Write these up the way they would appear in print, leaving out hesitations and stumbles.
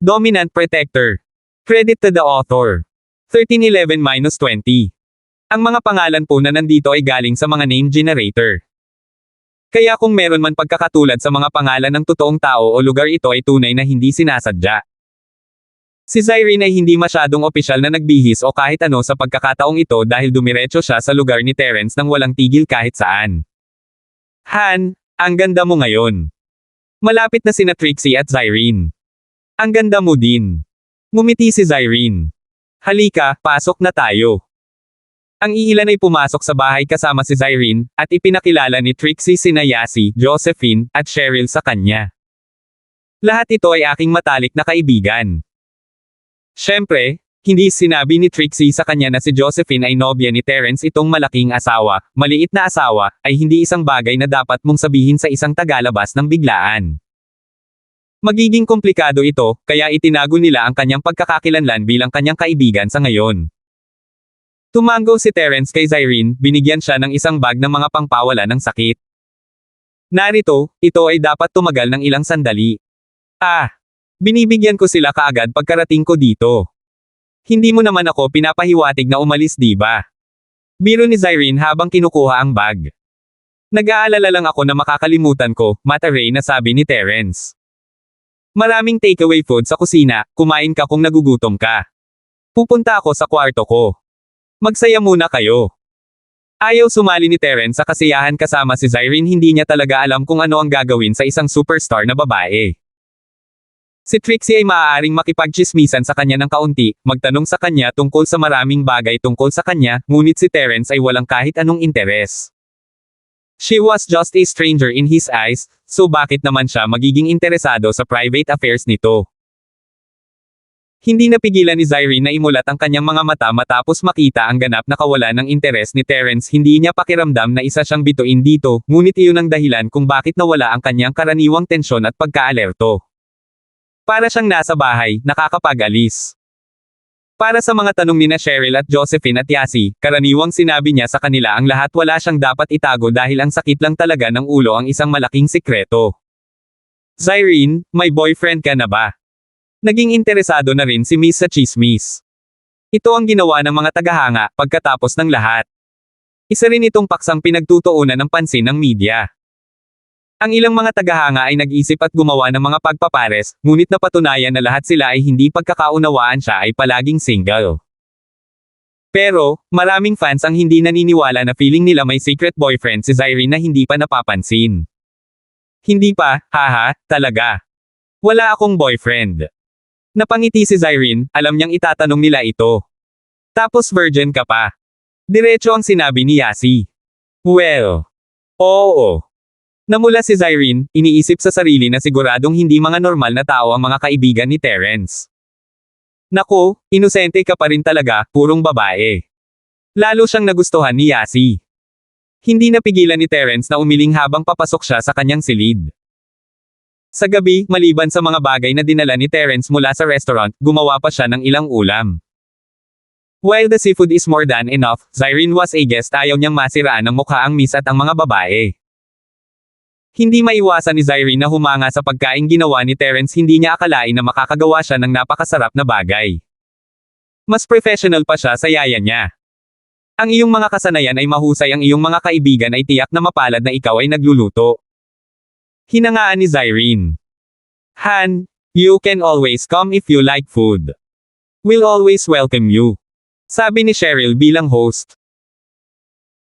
Dominant Protector. Credit to the author. 1311-20. Ang mga pangalan po na nandito ay galing sa mga name generator. Kaya kung meron man pagkakatulad sa mga pangalan ng totoong tao o lugar, ito ay tunay na hindi sinasadya. Si Zyrene ay hindi masyadong opisyal na nagbihis o kahit ano sa pagkakataong ito dahil dumiretso siya sa lugar ni Terence nang walang tigil kahit saan. Han, ang ganda mo ngayon. Malapit na sina Trixie at Zyrene. Ang ganda mo din. Ngumiti si Zyrene. Halika, pasok na tayo. Ang iilan ay pumasok sa bahay kasama si Zyrene, at ipinakilala ni Trixie sina Yasi, Josephine, at Cheryl sa kanya. Lahat ito ay aking matalik na kaibigan. Siyempre, hindi sinabi ni Trixie sa kanya na si Josephine ay nobya ni Terence. Itong malaking asawa, maliit na asawa, ay hindi isang bagay na dapat mong sabihin sa isang tagalabas ng biglaan. Magiging komplikado ito, kaya itinago nila ang kanyang pagkakakilanlan bilang kanyang kaibigan sa ngayon. Tumango si Terence kay Zyrene, binigyan siya ng isang bag ng mga pangpawala ng sakit. Narito, ito ay dapat tumagal ng ilang sandali. Binibigyan ko sila kaagad pagkarating ko dito. Hindi mo naman ako pinapahiwatig na umalis, di ba? Biro ni Zyrene habang kinukuha ang bag. Nag-aalala lang ako na makakalimutan ko, Mataray, na sabi ni Terence. Maraming takeaway food sa kusina, kumain ka kung nagugutom ka. Pupunta ako sa kwarto ko. Magsaya muna kayo. Ayaw sumali ni Terence sa kasiyahan kasama si Zyrene. Hindi niya talaga alam kung ano ang gagawin sa isang superstar na babae. Si Trixie ay maaaring makipagtsismisan sa kanya ng kaunti, magtanong sa kanya tungkol sa maraming bagay tungkol sa kanya, ngunit si Terence ay walang kahit anong interes. She was just a stranger in his eyes, so bakit naman siya magiging interesado sa private affairs nito? Hindi napigilan ni Zyrene na imulat ang kanyang mga mata matapos makita ang ganap na kawalan ng interes ni Terence. Hindi niya pakiramdam na isa siyang bituin dito, ngunit iyon ang dahilan kung bakit nawala ang kanyang karaniwang tensyon at pagkaalerto. Para siyang nasa bahay, nakakapag-alis. Para sa mga tanong ni Cheryl at Josephine at Yasi, karaniwang sinabi niya sa kanila ang lahat. Wala siyang dapat itago dahil ang sakit lang talaga ng ulo ang isang malaking sikreto. Zyrene, may boyfriend ka na ba? Naging interesado na rin si Miss sa chismis. Ito ang ginawa ng mga tagahanga pagkatapos ng lahat. Isa rin itong paksang pinagtutuunan ng pansin ng media. Ang ilang mga tagahanga ay nag-isip at gumawa ng mga pagpapares, ngunit napatunayan na lahat sila ay hindi pagkakaunawaan. Siya ay palaging single. Pero, maraming fans ang hindi naniniwala na feeling nila may secret boyfriend si Zyrene na hindi pa napapansin. Hindi pa, haha, talaga. Wala akong boyfriend. Napangiti si Zyrene, alam niyang itatanong nila ito. Tapos virgin ka pa. Diretso ang sinabi ni Yasi. Well. Oo. Namula si Zyrene, iniisip sa sarili na siguradong hindi mga normal na tao ang mga kaibigan ni Terence. Naku, inosente ka pa rin talaga, purong babae. Lalo siyang nagustuhan ni Yasi. Hindi napigilan ni Terence na umiling habang papasok siya sa kanyang silid. Sa gabi, maliban sa mga bagay na dinala ni Terence mula sa restaurant, gumawa pa siya ng ilang ulam. While the seafood is more than enough, Zyrene was a guest. Ayaw niyang masiraan ng mukha ang miss at ang mga babae. Hindi maiwasan ni Zyrene na humanga sa pagkain ginawa ni Terence. Hindi niya akalain na makakagawa siya ng napakasarap na bagay. Mas professional pa siya sa yaya niya. Ang iyong mga kasanayan ay mahusay, ang iyong mga kaibigan ay tiyak na mapalad na ikaw ay nagluluto. Hinangaan ni Zyrene. Han, you can always come if you like food. We'll always welcome you. Sabi ni Cheryl bilang host.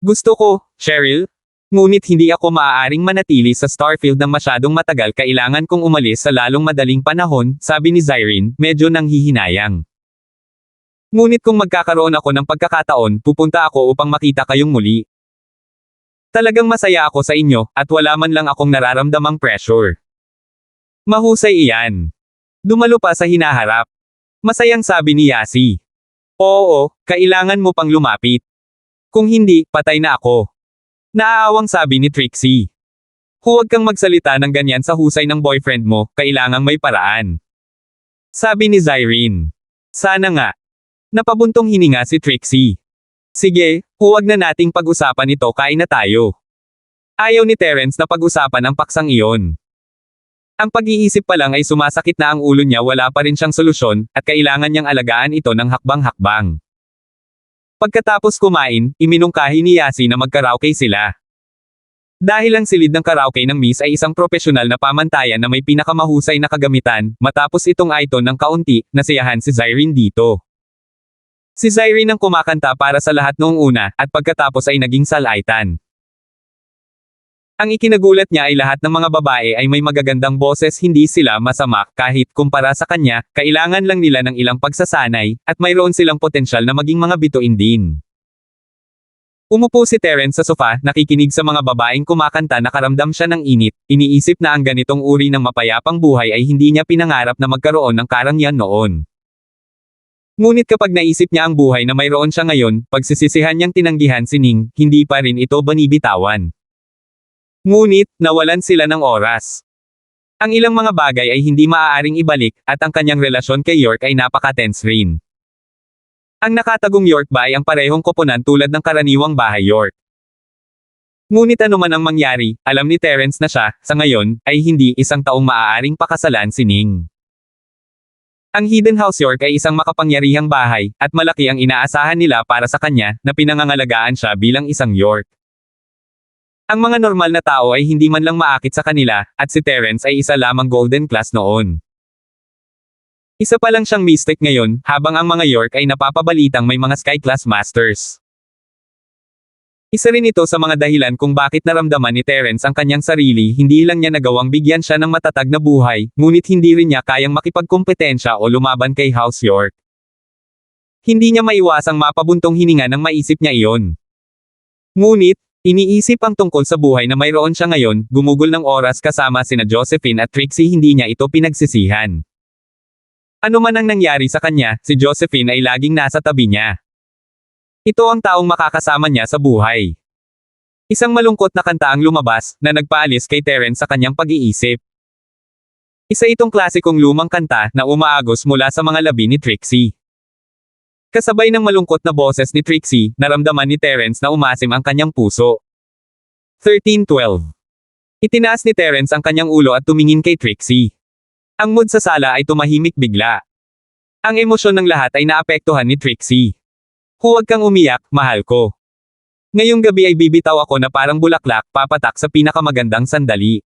Gusto ko, Cheryl. Ngunit hindi ako maaaring manatili sa Starfield ng masyadong matagal. Kailangan kong umalis sa lalong madaling panahon, sabi ni Zyrene, medyo nanghihinayang. Ngunit kung magkakaroon ako ng pagkakataon, pupunta ako upang makita kayong muli. Talagang masaya ako sa inyo, at wala man lang akong nararamdamang pressure. Mahusay iyan. Dumalo pa sa hinaharap. Masayang sabi ni Yasi. Oo, kailangan mo pang lumapit. Kung hindi, patay na ako. Naaawang sabi ni Trixie. Huwag kang magsalita ng ganyan sa husay ng boyfriend mo, kailangang may paraan. Sabi ni Zyrene. Sana nga. Napabuntong hininga si Trixie. Sige, huwag na nating pag-usapan ito, kain na tayo. Ayaw ni Terence na pag-usapan ang paksang iyon. Ang pag-iisip pa lang ay sumasakit na ang ulo niya, wala pa rin siyang solusyon, at kailangan niyang alagaan ito ng hakbang-hakbang. Pagkatapos kumain, iminungkahi ni Yasi na magkaraoke sila. Dahil ang silid ng karaoke ng Miss ay isang profesional na pamantayan na may pinakamahusay na kagamitan, matapos itong aiton ng kaunti, nasiyahan si Zyrene dito. Si Zyrene ang kumakanta para sa lahat noong una, at pagkatapos ay naging salaitan. Ang ikinagulat niya ay lahat ng mga babae ay may magagandang boses, hindi sila masama, kahit kumpara sa kanya, kailangan lang nila ng ilang pagsasanay, at mayroon silang potensyal na maging mga bituin din. Umupo si Terence sa sofa, nakikinig sa mga babaeng kumakanta, nakaramdam siya ng init, iniisip na ang ganitong uri ng mapayapang buhay ay hindi niya pinangarap na magkaroon ng karangyaan noon. Ngunit kapag naisip niya ang buhay na mayroon siya ngayon, pagsisisihan niyang tinanggihan si Ning, hindi pa rin ito banibitawan. Ngunit, nawalan sila ng oras. Ang ilang mga bagay ay hindi maaaring ibalik, at ang kanyang relasyon kay York ay napaka-tense rin. Ang nakatagong York ba ay ang parehong koponan tulad ng karaniwang bahay York. Ngunit ano man ang mangyari, alam ni Terence na siya, sa ngayon, ay hindi isang taong maaaring pakasalan si Ning. Ang Hidden House York ay isang makapangyarihang bahay, at malaki ang inaasahan nila para sa kanya, na pinangangalagaan siya bilang isang York. Ang mga normal na tao ay hindi man lang maakit sa kanila, at si Terence ay isa lamang golden class noon. Isa pa lang siyang mystic ngayon, habang ang mga York ay napapabalitang may mga sky class masters. Isa rin ito sa mga dahilan kung bakit naramdaman ni Terence ang kanyang sarili, hindi lang niya nagawang bigyan siya ng matatag na buhay, ngunit hindi rin niya kayang makipagkompetensya o lumaban kay House York. Hindi niya maiwasang mapabuntong hininga nang maisip niya iyon. Ngunit, iniisip ang tungkol sa buhay na mayroon siya ngayon, gumugol ng oras kasama sina Josephine at Trixie, hindi niya ito pinagsisihan. Ano man ang nangyari sa kanya, si Josephine ay laging nasa tabi niya. Ito ang taong makakasama niya sa buhay. Isang malungkot na kanta ang lumabas, na nagpaalis kay Terence sa kanyang pag-iisip. Isa itong klasikong lumang kanta, na umaagos mula sa mga labi ni Trixie. Kasabay ng malungkot na boses ni Trixie, naramdaman ni Terence na umasim ang kanyang puso. 13:12. Itinaas ni Terence ang kanyang ulo at tumingin kay Trixie. Ang mood sa sala ay tumahimik bigla. Ang emosyon ng lahat ay naapektuhan ni Trixie. Huwag kang umiyak, mahal ko. Ngayong gabi ay bibitaw ako na parang bulaklak, papatak sa pinakamagandang sandali.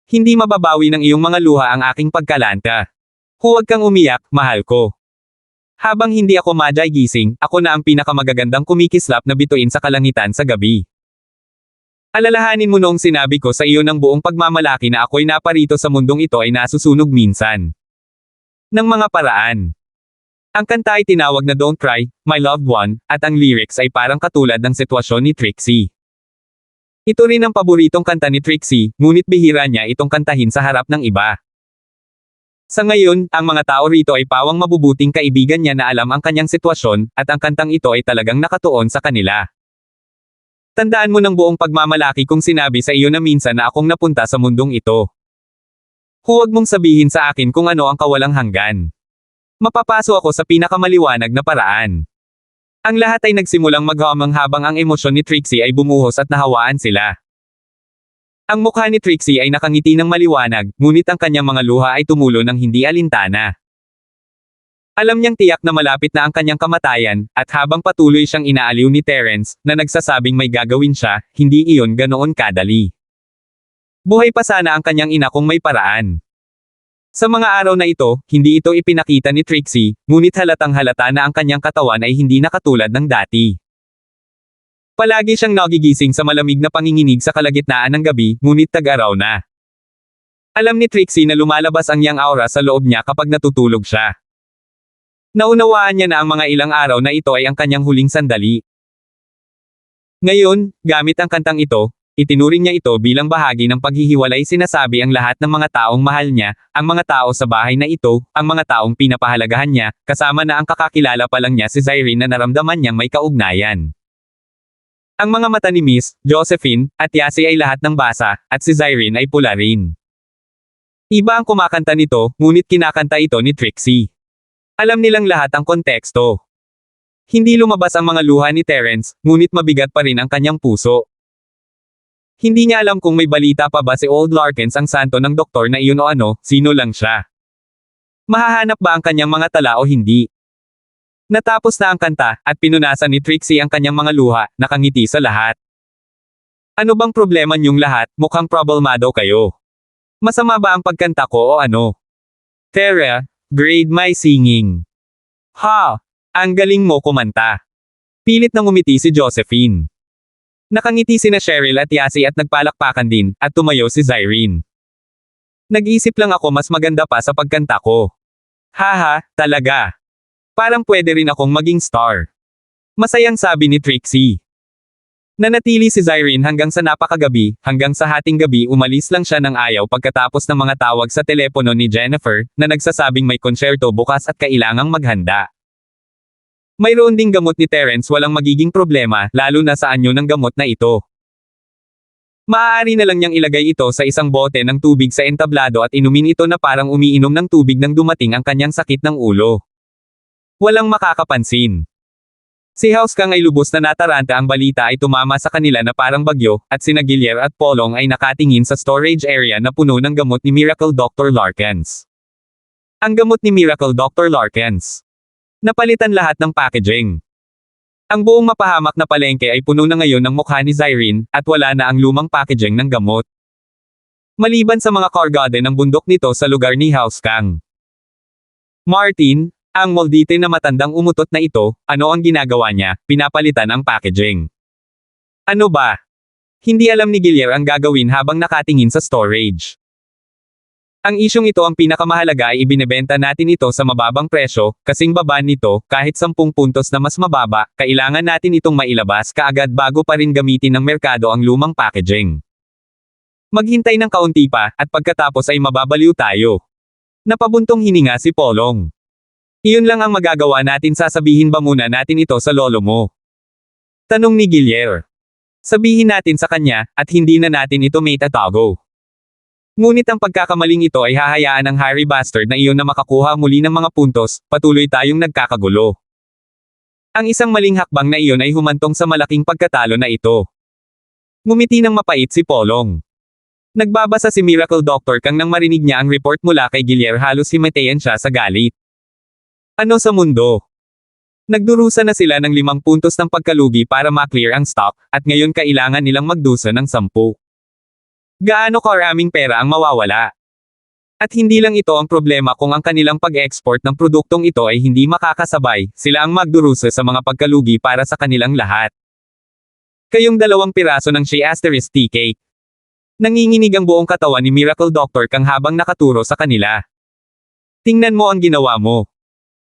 Hindi mababawi ng iyong mga luha ang aking pagkalanta. Huwag kang umiyak, mahal ko. Habang hindi ako madyay gising, ako na ang pinakamagagandang kumikislap na bituin sa kalangitan sa gabi. Alalahanin mo noong sinabi ko sa iyo ng buong pagmamalaki na ako'y naparito sa mundong ito ay nasusunog minsan. Ng mga paraan. Ang kanta ay tinawag na Don't Cry, My Loved One, at ang lyrics ay parang katulad ng sitwasyon ni Trixie. Ito rin ang paboritong kanta ni Trixie, ngunit bihira niya itong kantahin sa harap ng iba. Sa ngayon, ang mga tao rito ay pawang mabubuting kaibigan niya na alam ang kanyang sitwasyon, at ang kantang ito ay talagang nakatuon sa kanila. Tandaan mo ng buong pagmamalaki kung sinabi sa iyo na minsan na akong napunta sa mundong ito. Huwag mong sabihin sa akin kung ano ang kawalang hanggan. Mapapaso ako sa pinakamaliwanag na paraan. Ang lahat ay nagsimulang maghamang habang ang emosyon ni Trixie ay bumuhos at nahawaan sila. Ang mukha ni Trixie ay nakangiti ng maliwanag, ngunit ang kanyang mga luha ay tumulo ng hindi alintana. Alam niyang tiyak na malapit na ang kanyang kamatayan, at habang patuloy siyang inaaliw ni Terence, na nagsasabing may gagawin siya, hindi iyon ganoon kadali. Buhay pa sana ang kanyang ina kung may paraan. Sa mga araw na ito, hindi ito ipinakita ni Trixie, ngunit halatang halata na ang kanyang katawan ay hindi na katulad ng dati. Palagi siyang nagigising sa malamig na panginginig sa kalagitnaan ng gabi, ngunit tag-araw na. Alam ni Trixie na lumalabas ang yang aura sa loob niya kapag natutulog siya. Naunawaan niya na ang mga ilang araw na ito ay ang kanyang huling sandali. Ngayon, gamit ang kantang ito, itinuring niya ito bilang bahagi ng paghihiwalay, sinasabi ang lahat ng mga taong mahal niya, ang mga tao sa bahay na ito, ang mga taong pinapahalagahan niya, kasama na ang kakakilala pa lang niya si Zyrene na naramdaman niyang may kaugnayan. Ang mga mata ni Miss Josephine at Yasi ay lahat ng basa, at si Zyrene ay pula rin. Iba ang kumakanta nito, ngunit kinakanta ito ni Trixie. Alam nilang lahat ang konteksto. Hindi lumabas ang mga luha ni Terence, ngunit mabigat pa rin ang kanyang puso. Hindi niya alam kung may balita pa ba si Old Larkins ang santo ng doktor na iyon o ano, sino lang siya. Mahahanap ba ang kanyang mga tala o hindi? Natapos na ang kanta, at pinunasan ni Trixie ang kanyang mga luha, nakangiti sa lahat. Ano bang problema niyong lahat, mukhang problemado kayo. Masama ba ang pagkanta ko o ano? Tara, grade my singing. Ha! Ang galing mo kumanta. Pilit nang umiti si Josephine. Nakangiti sina Cheryl at Yasi at nagpalakpakan din, at tumayo si Zyrene. Nag-isip lang ako mas maganda pa sa pagkanta ko. Haha, talaga. Parang pwede rin akong maging star. Masayang sabi ni Trixie. Nanatili si Zyrene hanggang sa napakagabi, hanggang sa hating gabi umalis lang siya ng ayaw pagkatapos ng mga tawag sa telepono ni Jennifer, na nagsasabing may konsyerto bukas at kailangang maghanda. Mayroon ding gamot ni Terence walang magiging problema, lalo na sa anyo ng gamot na ito. Maaari na lang niyang ilagay ito sa isang bote ng tubig sa entablado at inumin ito na parang umiinom ng tubig nang dumating ang kanyang sakit ng ulo. Walang makakapansin. Si Housekang ay lubos na nataranta ang balita ay tumama sa kanila na parang bagyo, at sina Guillermo at Polong ay nakatingin sa storage area na puno ng gamot ni Miracle Dr. Larkins. Ang gamot ni Miracle Dr. Larkins. Napalitan lahat ng packaging. Ang buong mapahamak na palengke ay puno na ngayon ng mukha ni Zyrene, at wala na ang lumang packaging ng gamot. Maliban sa mga kargade ng bundok nito sa lugar ni Housekang. Martin, ang moldite na matandang umutot na ito, ano ang ginagawa niya? Pinapalitan ang packaging. Ano ba? Hindi alam ni Guillermo ang gagawin habang nakatingin sa storage. Ang isyong ito ang pinakamahalaga ay ibinebenta natin ito sa mababang presyo, kasing baba nito, kahit 10 puntos na mas mababa, kailangan natin itong mailabas kaagad bago pa rin gamitin ng merkado ang lumang packaging. Maghintay ng kaunti pa, at pagkatapos ay mababaliw tayo. Napabuntong hininga si Polong. Iyon lang ang magagawa natin, sasabihin ba muna natin ito sa lolo mo? Tanong ni Guillermo. Sabihin natin sa kanya, at hindi na natin ito maitatago. Ngunit ang pagkakamaling ito ay hahayaan ng Harry Bastard na iyon na makakuha muli ng mga puntos, patuloy tayong nagkakagulo. Ang isang maling hakbang na iyon ay humantong sa malaking pagkatalo na ito. Ngumiti ng mapait si Polong. Nagbabasa si Miracle Dr. Kang nang marinig niya ang report mula kay Guillermo, halos himatayan siya sa galit. Ano sa mundo? Nagdurusa na sila ng 5 puntos ng pagkalugi para ma-clear ang stock, at ngayon kailangan nilang magdusa ng 10. Gaano karaming pera ang mawawala? At hindi lang ito ang problema, kung ang kanilang pag-export ng produktong ito ay hindi makakasabay, sila ang magdurusa sa mga pagkalugi para sa kanilang lahat. Kayong 2 piraso ng Shea Asterisk tea cake. Nanginginig ang buong katawan ni Miracle Dr. Kang habang nakaturo sa kanila. Tingnan mo ang ginawa mo.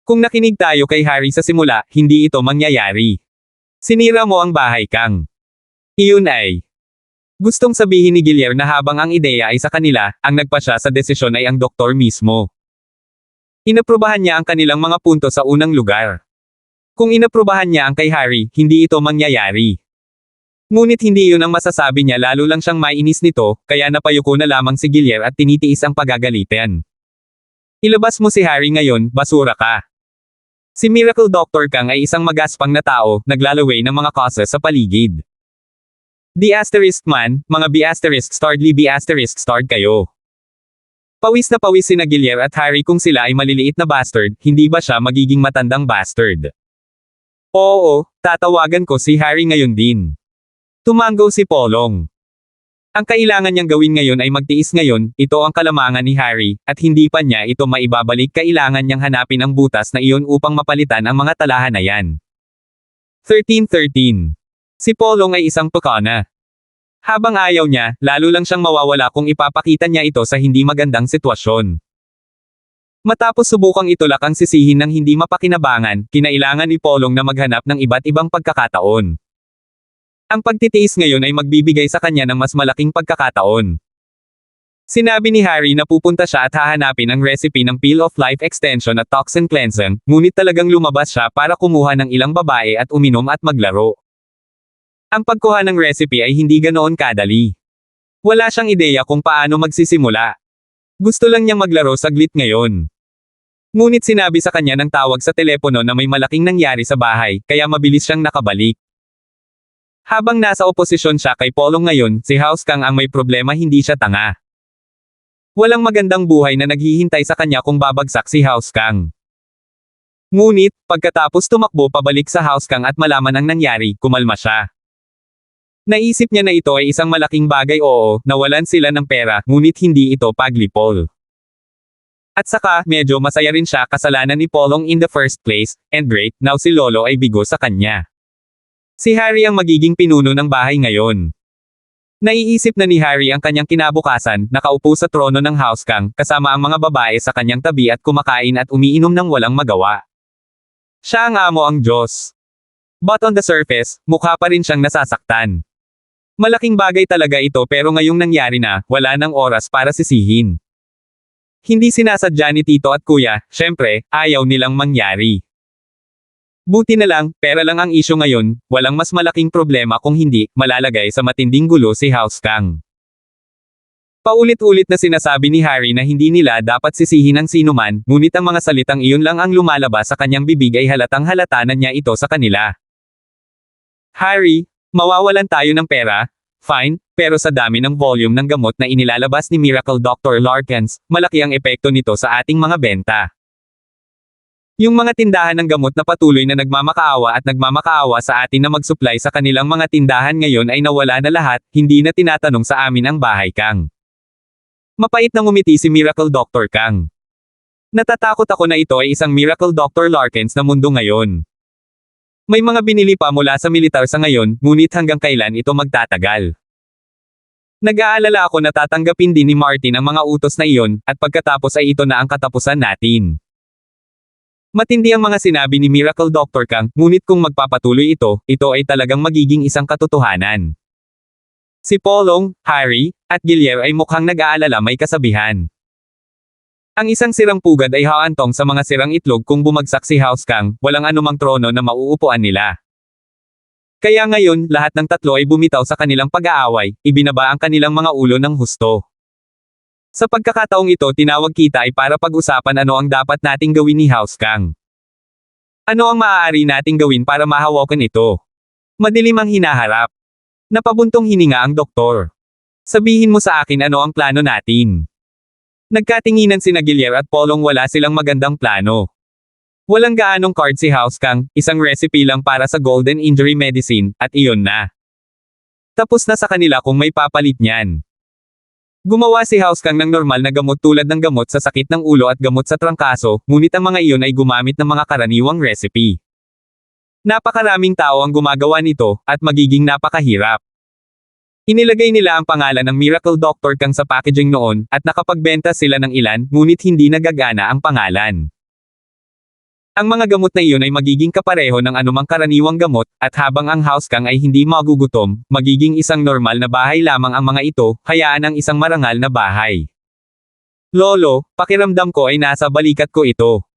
Kung nakinig tayo kay Harry sa simula, hindi ito mangyayari. Sinira mo ang bahay, Kang. Iyon ay... Gustong sabihin ni Guillermo na habang ang ideya ay sa kanila, ang nagpasya sa desisyon ay ang doktor mismo. Inaprubahan niya ang kanilang mga punto sa unang lugar. Kung inaprubahan niya ang kay Harry, hindi ito mangyayari. Ngunit hindi yun ang masasabi niya, lalo lang siyang mainis nito, kaya napayuko na lamang si Guillermo at tinitiis ang pagagalitan. Ilabas mo si Harry ngayon, basura ka. Si Miracle Dr. Kang ay isang magaspang na tao, naglalaway ng mga kasa sa paligid. D** man, mga B***starred kayo. Pawis na pawis sina Guillermo at Harry. Kung sila ay maliliit na bastard, hindi ba siya magiging matandang bastard? Oo, tatawagan ko si Harry ngayon din. Tumanggo si Polong. Ang kailangan niyang gawin ngayon ay magtiis ngayon, ito ang kalamangan ni Harry, at hindi pa niya ito maibabalik, kailangan niyang hanapin ang butas na iyon upang mapalitan ang mga talahan na yan. 1313. Si Polong ay isang pakana. Habang ayaw niya, lalo lang siyang mawawala kung ipapakita niya ito sa hindi magandang sitwasyon. Matapos subukang itulak ang sisihin ng hindi mapakinabangan, kinailangan ni Polong na maghanap ng iba't ibang pagkakataon. Ang pagtitiis ngayon ay magbibigay sa kanya ng mas malaking pagkakataon. Sinabi ni Harry na pupunta siya at hahanapin ang recipe ng Peel of Life Extension at Toxin Cleansing, ngunit talagang lumabas siya para kumuha ng ilang babae at uminom at maglaro. Ang pagkuha ng recipe ay hindi ganoon kadali. Wala siyang ideya kung paano magsisimula. Gusto lang niyang maglaro saglit ngayon. Ngunit sinabi sa kanya ng tawag sa telepono na may malaking nangyari sa bahay, kaya mabilis siyang nakabalik. Habang nasa oposisyon siya kay Polong ngayon, si House Kang ang may problema, hindi siya tanga. Walang magandang buhay na naghihintay sa kanya kung babagsak si House Kang. Ngunit, pagkatapos tumakbo pabalik sa House Kang at malaman ang nangyari, kumalma siya. Naisip niya na ito ay isang malaking bagay, oo, nawalan sila ng pera, ngunit hindi ito paglipol. At saka, medyo masaya rin siya kasalanan ni Polong in the first place, and great, now si Lolo ay bigo sa kanya. Si Harry ang magiging pinuno ng bahay ngayon. Naiisip na ni Harry ang kanyang kinabukasan, nakaupo sa trono ng House Kang, kasama ang mga babae sa kanyang tabi at kumakain at umiinom ng walang magawa. Siya ang amo, ang Diyos. But on the surface, mukha pa rin siyang nasasaktan. Malaking bagay talaga ito pero ngayong nangyari na, wala nang oras para sisihin. Hindi sinasadya ni Tito at Kuya, syempre, ayaw nilang mangyari. Buti na lang, pera lang ang isyu ngayon, walang mas malaking problema kung hindi, malalagay sa matinding gulo si House Kang. Paulit-ulit na sinasabi ni Harry na hindi nila dapat sisihin ang sinuman, ngunit ang mga salitang iyon lang ang lumalabas sa kanyang bibig ay halatang halata na niya ito sa kanila. Harry, mawawalan tayo ng pera? Fine, pero sa dami ng volume ng gamot na inilalabas ni Miracle Dr. Larkins, malaki ang epekto nito sa ating mga benta. Yung mga tindahan ng gamot na patuloy na nagmamakaawa sa atin na mag-supply sa kanilang mga tindahan ngayon ay nawala na lahat, hindi na tinatanong sa amin ang bahay Kang. Mapait na ngumiti si Miracle Dr. Kang. Natatakot ako na ito ay isang Miracle Dr. Larkins na mundo ngayon. May mga binili pa mula sa militar sa ngayon, ngunit hanggang kailan ito magtatagal. Nag-aalala ako na tatanggapin din ni Martin ang mga utos na iyon, at pagkatapos ay ito na ang katapusan natin. Matindi ang mga sinabi ni Miracle Dr. Kang, ngunit kung magpapatuloy ito ay talagang magiging isang katotohanan. Si Polong, Harry, at Guillermo ay mukhang nag-aalala, may kasabihan. Ang isang sirang pugad ay haantong sa mga sirang itlog. Kung bumagsak si House Kang, walang anumang trono na mauupuan nila. Kaya ngayon, lahat ng tatlo ay bumitaw sa kanilang pag-aaway, ibinaba ang kanilang mga ulo ng husto. Sa pagkakataong ito, tinawag kita ay para pag-usapan ano ang dapat nating gawin ni House Kang. Ano ang maaari nating gawin para mahawakan ito? Madilim ang hinaharap. Napabuntong hininga ang doktor. Sabihin mo sa akin ano ang plano natin. Nagkatinginan sina Guillermo at Polong, wala silang magandang plano. Walang gaanong card si House Kang, isang recipe lang para sa Golden Injury Medicine, at iyon na. Tapos na sa kanila kung may papalit niyan. Gumawa si House Kang ng normal na gamot tulad ng gamot sa sakit ng ulo at gamot sa trangkaso, ngunit ang mga iyon ay gumamit ng mga karaniwang recipe. Napakaraming tao ang gumagawa nito, at magiging napakahirap. Inilagay nila ang pangalan ng Miracle Dr. Kang sa packaging noon, at nakapagbenta sila ng ilan, ngunit hindi nagagana ang pangalan. Ang mga gamot na iyon ay magiging kapareho ng anumang karaniwang gamot, at habang ang House Kang ay hindi magugutom, magiging isang normal na bahay lamang ang mga ito, hayaan ang isang marangal na bahay. Lolo, pakiramdam ko ay nasa balikat ko ito.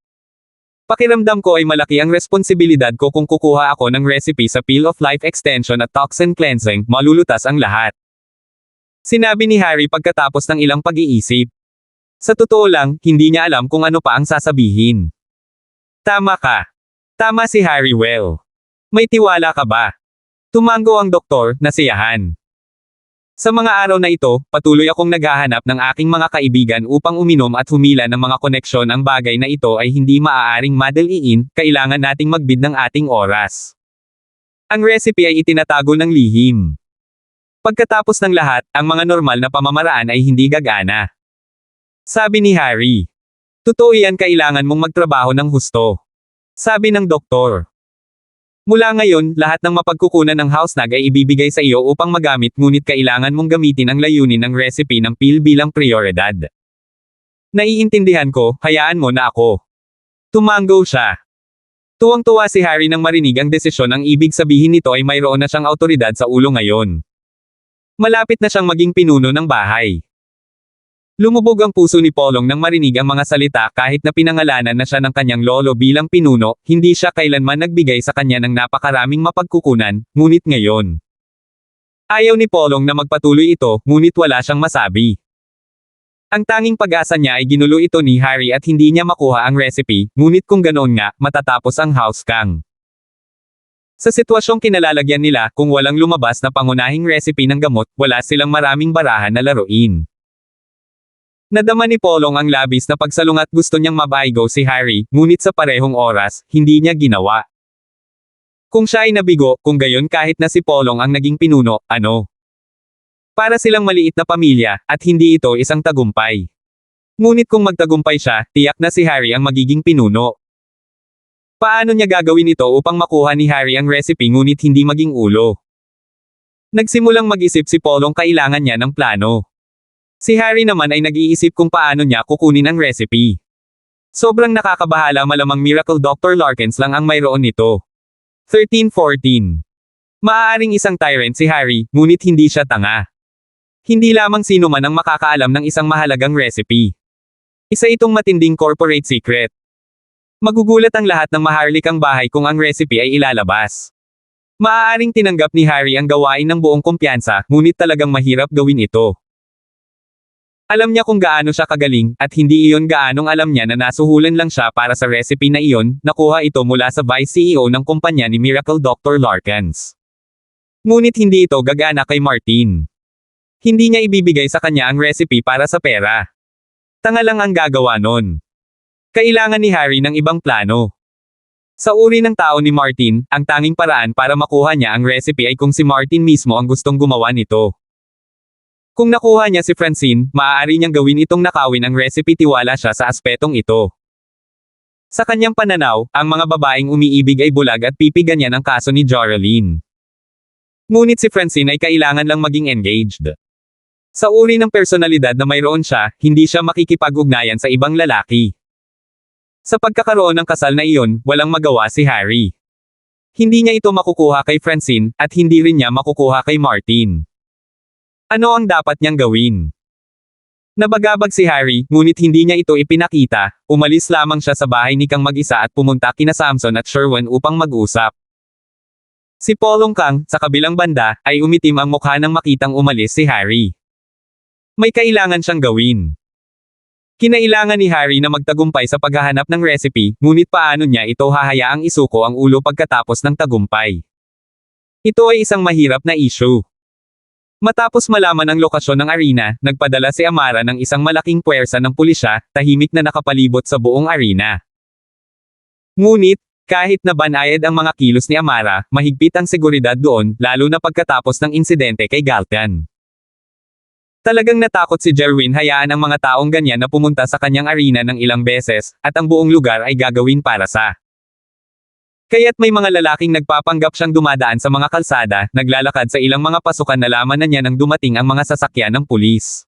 Pakiramdam ko ay malaki ang responsibilidad ko kung kukuha ako ng recipe sa Peel of Life Extension at Toxin Cleansing, malulutas ang lahat. Sinabi ni Harry pagkatapos ng ilang pag-iisip. Sa totoo lang, hindi niya alam kung ano pa ang sasabihin. Tama ka. Tama si Harry, well. May tiwala ka ba? Tumango ang doktor, nasiyahan. Sa mga araw na ito, patuloy akong naghahanap ng aking mga kaibigan upang uminom at humila ng mga koneksyon. Ang bagay na ito ay hindi maaaring madaliin, kailangan nating magbid ng ating oras. Ang recipe ay itinatago ng lihim. Pagkatapos ng lahat, ang mga normal na pamamaraan ay hindi gagana. Sabi ni Harry. Totoo yan, kailangan mong magtrabaho ng husto. Sabi ng doktor. Mula ngayon, lahat ng mapagkukunan ng House Nag ay ibibigay sa iyo upang magamit, ngunit kailangan mong gamitin ang layunin ng recipe ng Peel bilang prioridad. Naiintindihan ko, hayaan mo na ako. Tumango siya. Tuwang-tuwa si Harry nang marinig ang desisyon. Ang ibig sabihin nito ay mayroon na siyang awtoridad sa ulo ngayon. Malapit na siyang maging pinuno ng bahay. Lumubog ang puso ni Polong nang marinig ang mga salita. Kahit na pinangalanan na siya ng kanyang lolo bilang pinuno, hindi siya kailanman nagbigay sa kanya ng napakaraming mapagkukunan, ngunit ngayon. Ayaw ni Polong na magpatuloy ito, ngunit wala siyang masabi. Ang tanging pag-asa niya ay ginulo ito ni Harry at hindi niya makuha ang recipe, ngunit kung ganoon nga, matatapos ang House Kang. Sa sitwasyong kinalalagyan nila, kung walang lumabas na pangunahing recipe ng gamot, wala silang maraming barahan na laruin. Nadama ni Polong ang labis na pagsalungat, gusto niyang mabaigo si Harry, ngunit sa parehong oras, hindi niya ginawa. Kung siya ay nabigo, kung gayon kahit na si Polong ang naging pinuno, ano? Para silang maliit na pamilya, at hindi ito isang tagumpay. Ngunit kung magtagumpay siya, tiyak na si Harry ang magiging pinuno. Paano niya gagawin ito upang makuha ni Harry ang recipe ngunit hindi maging ulo? Nagsimulang mag-isip si Polong, kailangan niya ng plano. Si Harry naman ay nag-iisip kung paano niya kukunin ang recipe. Sobrang nakakabahala, malamang Miracle Dr. Larkins lang ang mayroon nito. 13-14. Maaaring isang tyrant si Harry, ngunit hindi siya tanga. Hindi lamang sino man ang makakaalam ng isang mahalagang recipe. Isa itong matinding corporate secret. Magugulat ang lahat ng maharlikang bahay kung ang recipe ay ilalabas. Maaaring tinanggap ni Harry ang gawain ng buong kumpiyansa, ngunit talagang mahirap gawin ito. Alam niya kung gaano siya kagaling, at hindi iyon gaanong alam niya na nasuhulan lang siya para sa recipe na iyon, nakuha ito mula sa Vice CEO ng kumpanya ni Miracle Dr. Larkins. Ngunit hindi ito gagana kay Martin. Hindi niya ibibigay sa kanya ang recipe para sa pera. Tanga lang ang gagawa nun. Kailangan ni Harry ng ibang plano. Sa uri ng tao ni Martin, ang tanging paraan para makuha niya ang recipe ay kung si Martin mismo ang gustong gumawa nito. Kung nakuha niya si Francine, maaari niyang gawin itong nakawin ang recipe, tiwala siya sa aspetong ito. Sa kanyang pananaw, ang mga babaeng umiibig ay bulag at pipigan niya ng kaso ni Joralyn. Ngunit si Francine ay kailangan lang maging engaged. Sa uri ng personalidad na mayroon siya, hindi siya makikipag-ugnayan sa ibang lalaki. Sa pagkakaroon ng kasal na iyon, walang magawa si Harry. Hindi niya ito makukuha kay Francine, at hindi rin niya makukuha kay Martin. Ano ang dapat niyang gawin? Nabagabag si Harry, ngunit hindi niya ito ipinakita, umalis lamang siya sa bahay ni Kang mag-isa at pumunta kina Samson at Sherwin upang mag-usap. Si Polong Kang, sa kabilang banda, ay umitim ang mukha nang makitang umalis si Harry. May kailangan siyang gawin. Kinailangan ni Harry na magtagumpay sa paghahanap ng recipe, ngunit paano niya ito hahayaang isuko ang ulo pagkatapos ng tagumpay? Ito ay isang mahirap na issue. Matapos malaman ang lokasyon ng arena, nagpadala si Amara ng isang malaking puwersa ng pulisya, tahimik na nakapalibot sa buong arena. Ngunit, kahit na banayad ang mga kilos ni Amara, mahigpit ang seguridad doon, lalo na pagkatapos ng insidente kay Galtan. Talagang natakot si Jerwin, hayaan ang mga taong ganyan na pumunta sa kanyang arena ng ilang beses, at ang buong lugar ay gagawin para sa. Kaya't may mga lalaking nagpapanggap siyang dumadaan sa mga kalsada, naglalakad sa ilang mga pasukan na laman na niya nang dumating ang mga sasakyan ng pulis.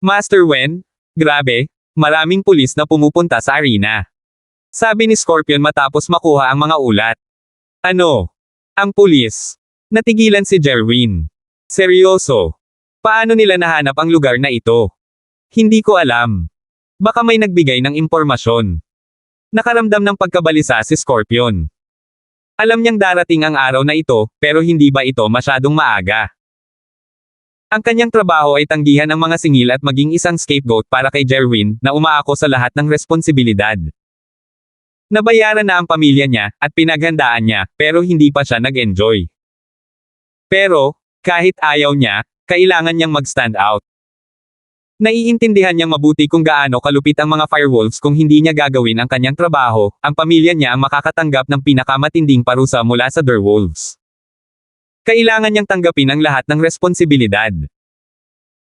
Master Wen, grabe, maraming pulis na pumupunta sa arena. Sabi ni Scorpion matapos makuha ang mga ulat. Ano? Ang pulis. Natigilan si Jerwin. Seryoso. Paano nila nahanap ang lugar na ito? Hindi ko alam. Baka may nagbigay ng impormasyon. Nakaramdam ng pagkabalisa si Scorpion. Alam niyang darating ang araw na ito, pero hindi ba ito masyadong maaga? Ang kanyang trabaho ay tanggihan ang mga singil at maging isang scapegoat para kay Jerwin, na umaako sa lahat ng responsibilidad. Nabayaran na ang pamilya niya, at pinaghandaan niya, pero hindi pa siya nag-enjoy. Pero, kahit ayaw niya, kailangan niyang mag-stand out. Naiintindihan niyang mabuti kung gaano kalupit ang mga firewolves. Kung hindi niya gagawin ang kanyang trabaho, ang pamilya niya ang makakatanggap ng pinakamatinding parusa mula sa Direwolves. Kailangan niyang tanggapin ang lahat ng responsibilidad.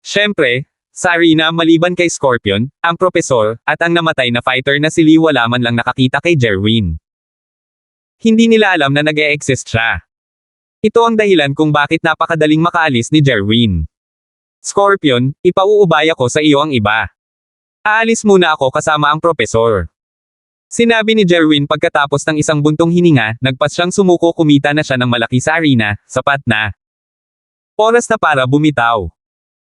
Siyempre, sa arena maliban kay Scorpion, ang propesor, at ang namatay na fighter na si Lee, wala man lang nakakita kay Jerwin. Hindi nila alam na nag-e-exist siya. Ito ang dahilan kung bakit napakadaling makaalis ni Jerwin. Scorpion, ipauubaya ko sa iyo ang iba. Aalis muna ako kasama ang propesor. Sinabi ni Jerwin pagkatapos ng isang buntong hininga, nagpas siyang sumuko, kumita na siya ng malaki sa arena, sapat na. Oras na para bumitaw.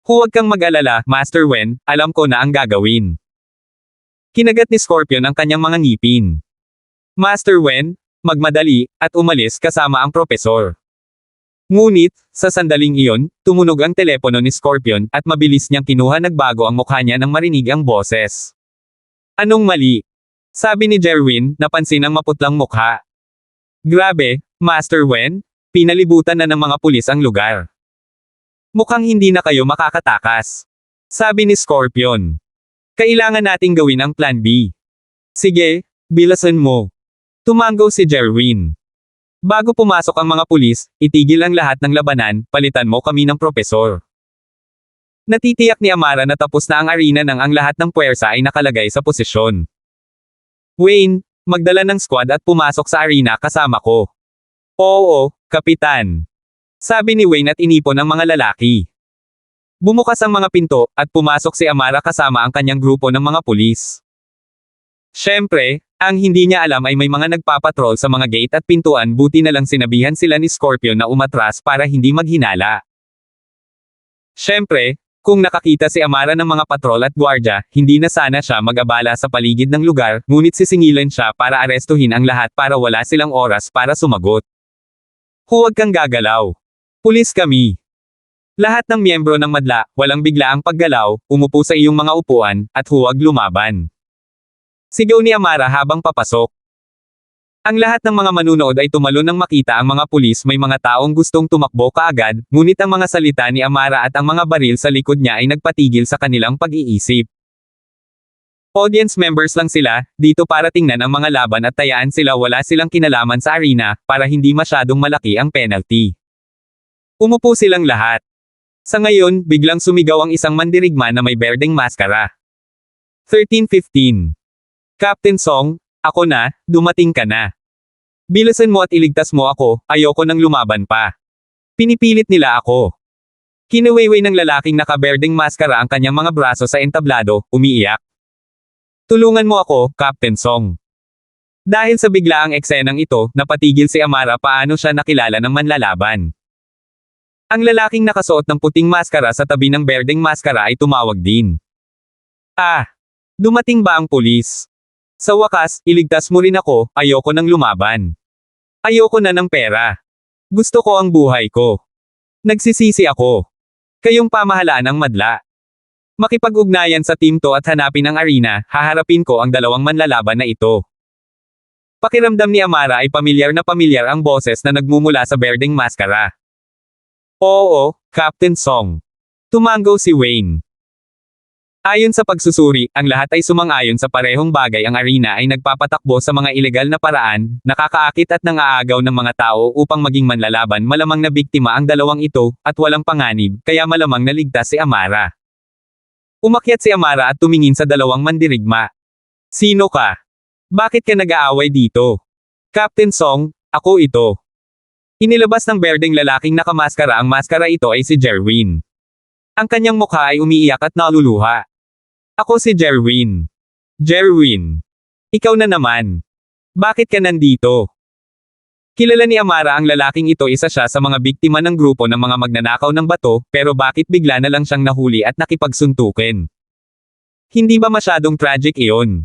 Huwag kang mag-alala, Master Wen, alam ko na ang gagawin. Kinagat ni Scorpion ang kanyang mga ngipin. Master Wen, magmadali, at umalis kasama ang propesor. Ngunit, sa sandaling iyon, tumunog ang telepono ni Scorpion, at mabilis niyang kinuha. Nagbago ang mukha niya nang marinig ang boses. Anong mali? Sabi ni Jerwin, napansin ang maputlang mukha. Grabe, Master Wen, pinalibutan na ng mga pulis ang lugar. Mukhang hindi na kayo makakatakas. Sabi ni Scorpion. Kailangan nating gawin ang plan B. Sige, bilasan mo. Tumango si Jerwin. Bago pumasok ang mga pulis, itigil ang lahat ng labanan, palitan mo kami ng propesor. Natitiyak ni Amara na tapos na ang arena nang ang lahat ng puwersa ay nakalagay sa posisyon. Wayne, magdala ng squad at pumasok sa arena kasama ko. Oo, Kapitan. Sabi ni Wayne at inipon ang mga lalaki. Bumukas ang mga pinto, at pumasok si Amara kasama ang kanyang grupo ng mga pulis. Siyempre, ang hindi niya alam ay may mga nagpapatrol sa mga gate at pintuan, buti na lang sinabihan sila ni Scorpion na umatras para hindi maghinala. Siyempre, kung nakakita si Amara ng mga patrol at gwardya, hindi na sana siya mag-abala sa paligid ng lugar, ngunit sisingilan siya para arestuhin ang lahat para wala silang oras para sumagot. Huwag kang gagalaw. Pulis kami. Lahat ng miyembro ng madla, walang biglaang paggalaw, umupo sa iyong mga upuan, at huwag lumaban. Sigaw ni Amara habang papasok. Ang lahat ng mga manunood ay tumalon nang makita ang mga pulis, may mga taong gustong tumakbo kaagad, ngunit ang mga salita ni Amara at ang mga baril sa likod niya ay nagpatigil sa kanilang pag-iisip. Audience members lang sila, dito para tingnan ang mga laban at tayaan sila, wala silang kinalaman sa arena, para hindi masyadong malaki ang penalty. Umupo silang lahat. Sa ngayon, biglang sumigaw ang isang mandirigma na may berdeng maskara. 13:15. Captain Song, ako na, dumating ka na. Bilasan mo at iligtas mo ako, ayoko nang lumaban pa. Pinipilit nila ako. Kinawayway ng lalaking nakaberdeng maskara ang kanyang mga braso sa entablado, umiiyak. Tulungan mo ako, Captain Song. Dahil sa biglaang eksenang ito, napatigil si Amara paano siya nakilala ng manlalaban. Ang lalaking nakasuot ng puting maskara sa tabi ng berdeng maskara ay tumawag din. Ah! Dumating ba ang pulis? Sa wakas, iligtas mo rin ako, ayoko nang lumaban. Ayoko na ng pera. Gusto ko ang buhay ko. Nagsisisi ako. Kayong pamahalaan ang madla. Makipag-ugnayan sa team to at hanapin ang arena, haharapin ko ang dalawang manlalaban na ito. Pakiramdam ni Amara ay pamilyar na pamilyar ang boses na nagmumula sa berdeng maskara. Oo, Captain Song. Tumango si Wayne. Ayon sa pagsusuri, ang lahat ay sumang-ayon sa parehong bagay. Ang arena ay nagpapatakbo sa mga ilegal na paraan, nakakaakit at nangaagaw ng mga tao upang maging manlalaban. Malamang na biktima ang dalawang ito, at walang panganib, kaya malamang naligtas si Amara. Umakyat si Amara at tumingin sa dalawang mandirigma. Sino ka? Bakit ka nag-aaway dito? Captain Song, ako ito. Inilabas ng berdeng lalaking nakamaskara. Ang maskara ito ay si Jerwin. Ang kanyang mukha ay umiiyak at naluluha. Ako si Jerwin. Jerwin. Ikaw na naman. Bakit ka nandito? Kilala ni Amara ang lalaking ito, isa siya sa mga biktima ng grupo ng mga magnanakaw ng bato, pero bakit bigla na lang siyang nahuli at nakipagsuntukin? Hindi ba masyadong tragic iyon?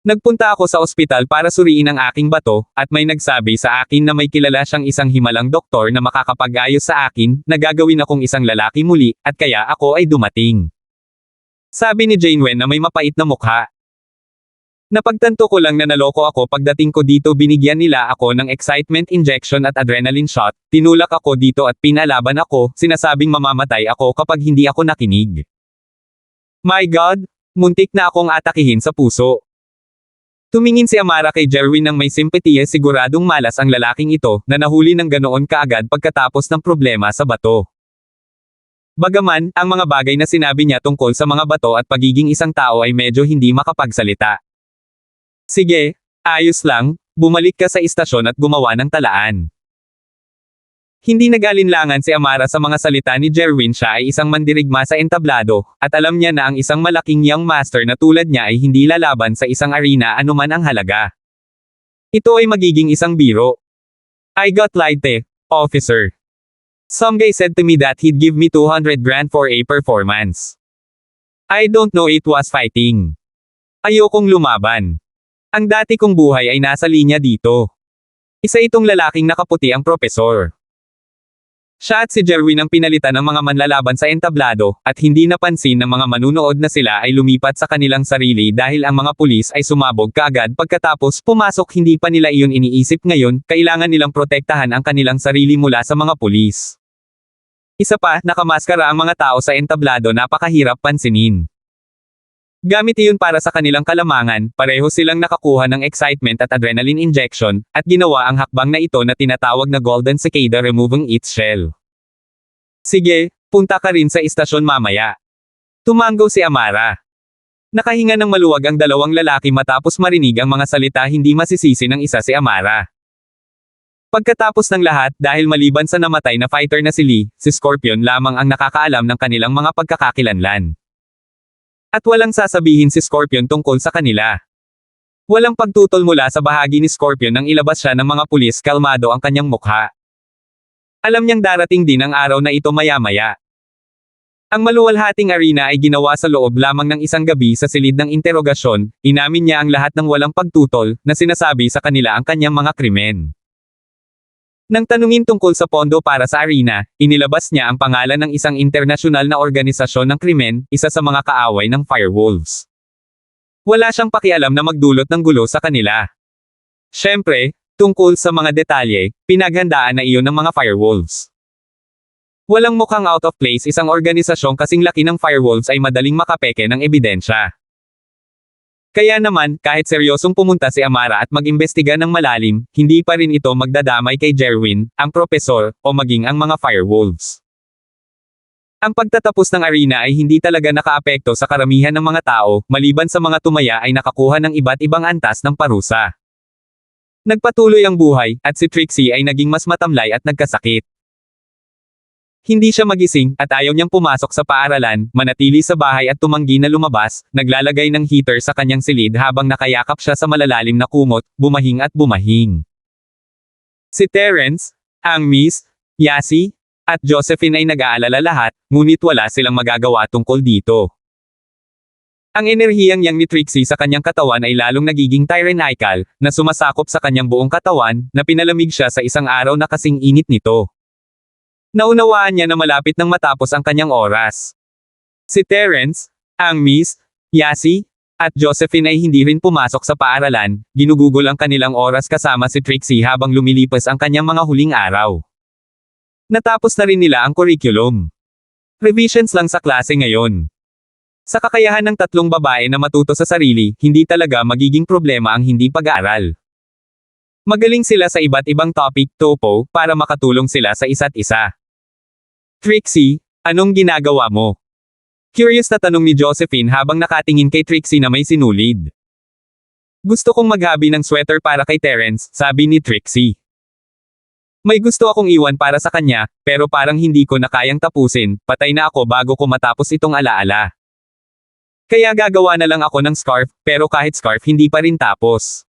Nagpunta ako sa ospital para suriin ang aking bato, at may nagsabi sa akin na may kilala siyang isang himalang doktor na makakapag-ayos sa akin, na gagawin akong isang lalaki muli, at kaya ako ay dumating. Sabi ni Janeway na may mapait na mukha. Napagtanto ko lang na naloko ako pagdating ko dito. Binigyan nila ako ng excitement injection at adrenaline shot, tinulak ako dito at pinalaban ako, sinasabing mamamatay ako kapag hindi ako nakinig. My God! Muntik na akong atakihin sa puso. Tumingin si Amara kay Jerwin ng may simpatiya, siguradong malas ang lalaking ito, na nahuli ng ganoon kaagad pagkatapos ng problema sa bato. Bagaman, ang mga bagay na sinabi niya tungkol sa mga bato at pagiging isang tao ay medyo hindi makapagsalita. Sige, ayos lang, bumalik ka sa istasyon at gumawa ng talaan. Hindi nagalinlangan si Amara sa mga salita ni Jerwin. Siya ay isang mandirigma sa entablado, at alam niya na ang isang malaking young master na tulad niya ay hindi lalaban sa isang arena anuman ang halaga. Ito ay magiging isang biro. I got lied, officer. Some guy said to me that he'd give me 200 grand for a performance. I don't know, it was fighting. Ayokong lumaban. Ang dati kong buhay ay nasa linya dito. Isa itong lalaking nakaputi ang propesor. Siya at si Jerwin ang pinalitan ng mga manlalaban sa entablado, at hindi napansin ng mga manunood na sila ay lumipat sa kanilang sarili dahil ang mga pulis ay sumabog kaagad pagkatapos pumasok. Hindi pa nila iyon iniisip ngayon, kailangan nilang protektahan ang kanilang sarili mula sa mga pulis. Isa pa, nakamaskara ang mga tao sa entablado, napakahirap pansinin. Gamit iyon para sa kanilang kalamangan, pareho silang nakakuha ng excitement at adrenaline injection, at ginawa ang hakbang na ito na tinatawag na Golden Cicada, removing its shell. Sige, punta ka rin sa istasyon mamaya. Tumango si Amara. Nakahinga ng maluwag ang dalawang lalaki matapos marinig ang mga salita. Hindi masisisi ng isa si Amara. Pagkatapos ng lahat, dahil maliban sa namatay na fighter na si Lee, si Scorpion lamang ang nakakaalam ng kanilang mga pagkakakilanlan. At walang sasabihin si Scorpion tungkol sa kanila. Walang pagtutol mula sa bahagi ni Scorpion nang ilabas siya ng mga pulis. Kalmado ang kanyang mukha. Alam niyang darating din ang araw na ito maya-maya. Ang maluwalhating arena ay ginawa sa loob lamang ng isang gabi. Sa silid ng interogasyon, inamin niya ang lahat ng walang pagtutol na sinasabi sa kanila ang kanyang mga krimen. Nang tanungin tungkol sa pondo para sa arena, inilabas niya ang pangalan ng isang internasyonal na organisasyon ng krimen, isa sa mga kaaway ng Firewolves. Wala siyang pakialam na magdulot ng gulo sa kanila. Siyempre, tungkol sa mga detalye, pinaghandaan na iyon ng mga Firewolves. Walang mukhang out of place. Isang organisasyong kasing laki ng Firewolves ay madaling makapeke ng ebidensya. Kaya naman, kahit seryosong pumunta si Amara at mag-imbestiga ng malalim, hindi pa rin ito magdadamay kay Jerwin, ang propesor, o maging ang mga Firewolves. Ang pagtatapos ng arena ay hindi talaga nakaapekto sa karamihan ng mga tao, maliban sa mga tumaya ay nakakuha ng iba't ibang antas ng parusa. Nagpatuloy ang buhay, at si Trixie ay naging mas matamlay at nagkasakit. Hindi siya magising, at ayaw niyang pumasok sa paaralan, manatili sa bahay at tumanggi na lumabas, naglalagay ng heater sa kanyang silid habang nakayakap siya sa malalalim na kumot, bumahing at bumahing. Si Terence, ang Miss, Yasi, at Josephine ay nag-aalala lahat, ngunit wala silang magagawa tungkol dito. Ang enerhiyang yang ni Trixie sa kanyang katawan ay lalong nagiging tyrannical, na sumasakop sa kanyang buong katawan, na pinalamig siya sa isang araw na kasing init nito. Naunawaan niya na malapit nang matapos ang kanyang oras. Si Terence, ang Miss, Yasi, at Josephine ay hindi rin pumasok sa paaralan, ginugugol ang kanilang oras kasama si Trixie habang lumilipas ang kanyang mga huling araw. Natapos na rin nila ang curriculum. Revisions lang sa klase ngayon. Sa kakayahan ng tatlong babae na matuto sa sarili, hindi talaga magiging problema ang hindi pag-aaral. Magaling sila sa iba't ibang topic, topo, para makatulong sila sa isa't isa. Trixie, anong ginagawa mo? Curious na tanong ni Josephine habang nakatingin kay Trixie na may sinulid. Gusto kong maghabi ng sweater para kay Terence, sabi ni Trixie. May gusto akong iwan para sa kanya, pero parang hindi ko na kayang tapusin, patay na ako bago ko matapos itong alaala. Kaya gagawa na lang ako ng scarf, pero kahit scarf hindi pa rin tapos.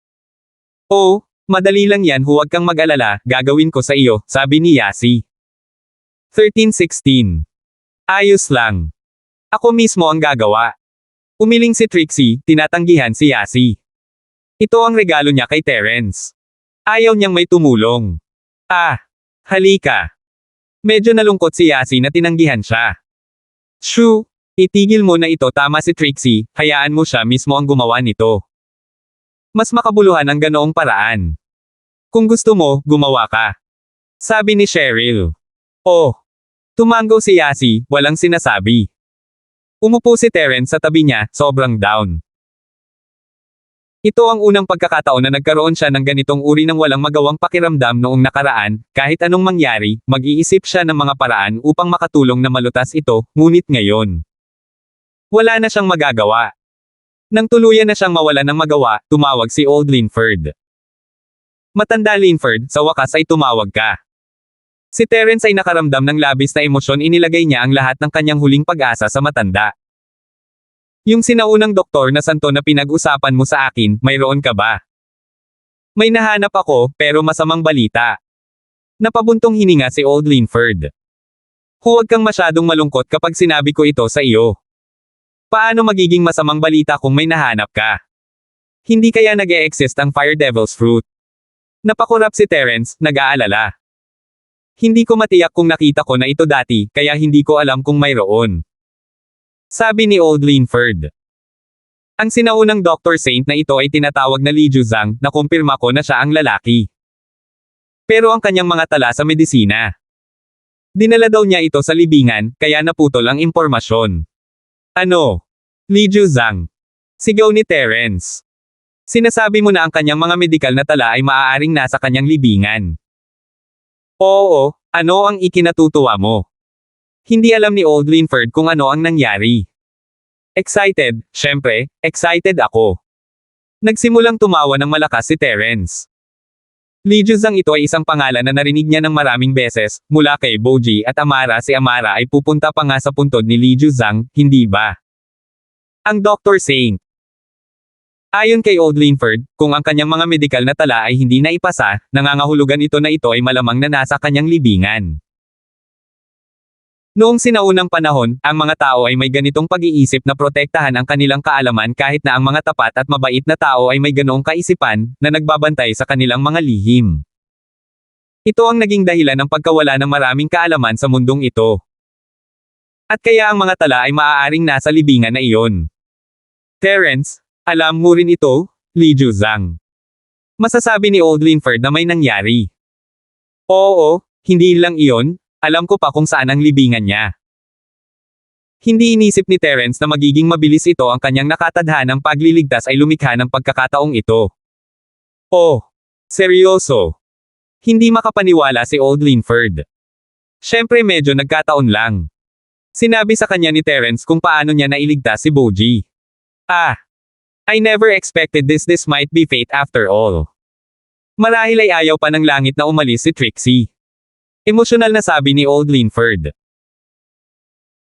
Oh, madali lang yan, huwag kang mag-alala, gagawin ko sa iyo, sabi ni Yasi. 13:16. Ayos lang. Ako mismo ang gagawa. Umiling si Trixie, tinatanggihan si Yasi. Ito ang regalo niya kay Terence. Ayaw niyang may tumulong. Halika. Medyo nalungkot si Yasi na tinanggihan siya. Shoo, itigil mo na ito. Tama si Trixie, hayaan mo siya mismo ang gumawa nito. Mas makabuluhan ang ganoong paraan. Kung gusto mo, gumawa ka. Sabi ni Cheryl. Oh. Tumango si Yasi, walang sinasabi. Umupo si Terence sa tabi niya, sobrang down. Ito ang unang pagkakataon na nagkaroon siya ng ganitong uri ng walang magawang pakiramdam noong nakaraan, kahit anong mangyari, mag-iisip siya ng mga paraan upang makatulong na malutas ito, ngunit ngayon. Wala na siyang magagawa. Nang tuluyan na siyang mawalan ng magawa, tumawag si Old Linford. Matanda Linford, sa wakas ay tumawag ka. Si Terence ay nakaramdam ng labis na emosyon. Inilagay niya ang lahat ng kanyang huling pag-asa sa matanda. Yung sinaunang doktor na santo na pinag-usapan mo sa akin, mayroon ka ba? May nahanap ako, pero masamang balita. Napabuntong hininga si Old Linford. Huwag kang masyadong malungkot kapag sinabi ko ito sa iyo. Paano magiging masamang balita kung may nahanap ka? Hindi kaya nag-e-exist ang Fire Devil's Fruit? Napakurap si Terence, nag-aalala. Hindi ko matiyak kung nakita ko na ito dati, kaya hindi ko alam kung mayroon. Sabi ni Old Linford. Ang sinaunang Dr. Saint na ito ay tinatawag na Li Juzang, na kumpirma ko na siya ang lalaki. Pero ang kanyang mga tala sa medisina. Dinala daw niya ito sa libingan, kaya naputol ang impormasyon. Ano? Li Juzang. Sigaw ni Terence. Sinasabi mo na ang kanyang mga medikal na tala ay maaaring nasa kanyang libingan. Oo, ano ang ikinatutuwa mo? Hindi alam ni Old Linford kung ano ang nangyari. Excited, syempre, excited ako. Nagsimulang tumawa ng malakas si Terence. Li Juzang ito ay isang pangalan na narinig niya ng maraming beses, mula kay Boji at Amara. Si Amara ay pupunta pa nga sa puntod ni Li Juzang, hindi ba? Ang Dr. Saint. Ayon kay Old Linford, kung ang kanyang mga medikal na tala ay hindi naipasa, nangangahulugan ito na ito ay malamang na nasa kanyang libingan. Noong sinaunang panahon, ang mga tao ay may ganitong pag-iisip na protektahan ang kanilang kaalaman kahit na ang mga tapat at mabait na tao ay may ganoong kaisipan, na nagbabantay sa kanilang mga lihim. Ito ang naging dahilan ng pagkawala ng maraming kaalaman sa mundong ito. At kaya ang mga tala ay maaaring nasa libingan na iyon. Terence, alam mo rin ito, Li Juzang. Masasabi ni Old Linford na may nangyari. Oo, hindi lang iyon, alam ko pa kung saan ang libingan niya. Hindi inisip ni Terence na magiging mabilis ito. Ang kanyang nakatadhanang pagliligtas ay lumikha ng pagkakataong ito. Oh, seryoso. Hindi makapaniwala si Old Linford. Siyempre medyo nagkataon lang. Sinabi sa kanya ni Terence kung paano niya nailigtas si Boji. I never expected this might be fate after all. Marahil ay ayaw pa ng langit na umalis si Trixie. Emosyonal na sabi ni Old Linford.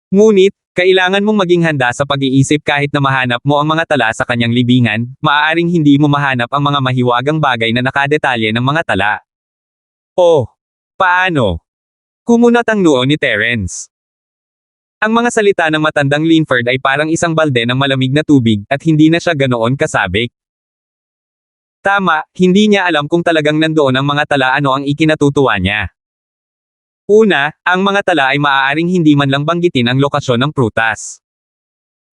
Ngunit, kailangan mong maging handa sa pag-iisip kahit na mahanap mo ang mga tala sa kanyang libingan, maaaring hindi mo mahanap ang mga mahiwagang bagay na nakadetalye ng mga tala. Oh, paano? Kumunat ang noo ni Terence. Ang mga salita ng matandang Linford ay parang isang balde ng malamig na tubig, at hindi na siya ganoon kasabik. Tama, hindi niya alam kung talagang nandoon ang mga tala. Ano ang ikinatutuwa niya. Una, ang mga tala ay maaaring hindi man lang banggitin ang lokasyon ng prutas.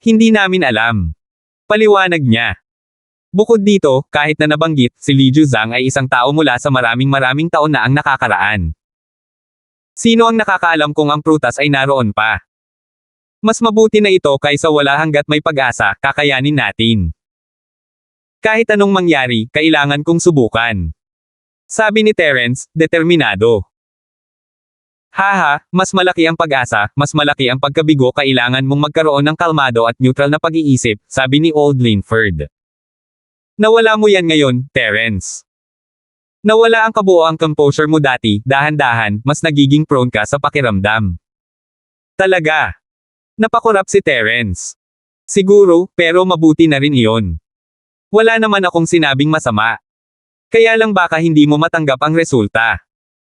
Hindi namin alam. Paliwanag niya. Bukod dito, kahit na nabanggit, si Li Juzang ay isang tao mula sa maraming taon na ang nakakaraan. Sino ang nakakaalam kung ang prutas ay naroon pa? Mas mabuti na ito kaysa wala. Hanggat may pag-asa, kakayanin natin. Kahit anong mangyari, kailangan kong subukan. Sabi ni Terence, determinado. Haha, mas malaki ang pag-asa, mas malaki ang pagkabigo. Kailangan mong magkaroon ng kalmado at neutral na pag-iisip, sabi ni Old Linford. Nawala mo yan ngayon, Terence. Nawala ang kabuoang composure mo dati, dahan-dahan, mas nagiging prone ka sa pakiramdam. Talaga. Napakurap si Terence. Siguro, pero mabuti na rin iyon. Wala naman akong sinabing masama. Kaya lang baka hindi mo matanggap ang resulta.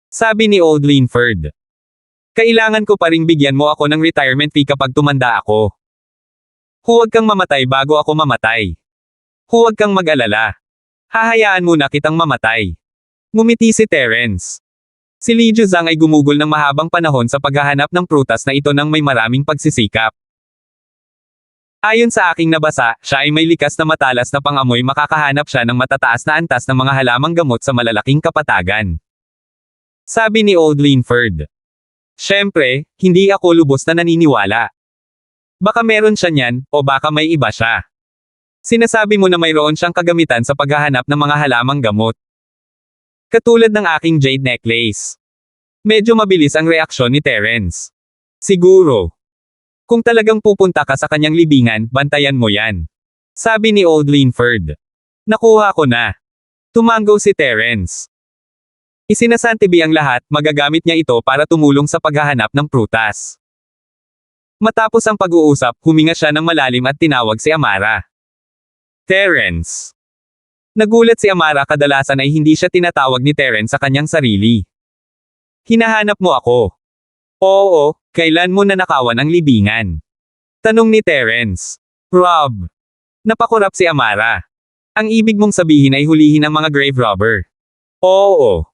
Sabi ni Old Linford. Kailangan ko pa ring bigyan mo ako ng retirement fee kapag tumanda ako. Huwag kang mamatay bago ako mamatay. Huwag kang mag-alala. Hahayaan muna kitang mamatay. Ngumiti si Terence. Si Li Juzang ay gumugol ng mahabang panahon sa paghahanap ng prutas na ito nang may maraming pagsisikap. Ayon sa aking nabasa, siya ay may likas na matalas na pangamoy. Makakahanap siya ng matataas na antas ng mga halamang gamot sa malalaking kapatagan. Sabi ni Old Linford. Siyempre, hindi ako lubos na naniniwala. Baka meron siya niyan, o baka may iba siya. Sinasabi mo na mayroon siyang kagamitan sa paghahanap ng mga halamang gamot. Katulad ng aking jade necklace. Medyo mabilis ang reaksyon ni Terence. Siguro. Kung talagang pupunta ka sa kanyang libingan, bantayan mo yan. Sabi ni Old Linford. Nakuha ko na. Tumanggo si Terence. Isinasantibi ang lahat, magagamit niya ito para tumulong sa paghahanap ng prutas. Matapos ang pag-uusap, huminga siya ng malalim at tinawag si Amara. Terence. Nagulat si Amara. Kadalasan ay hindi siya tinatawag ni Terence sa kanyang sarili. Hinahanap mo ako. Oo, kailan mo nanakawan ang libingan? Tanong ni Terence. Rob. Napakurap si Amara. Ang ibig mong sabihin ay hulihin ang mga grave robber. Oo.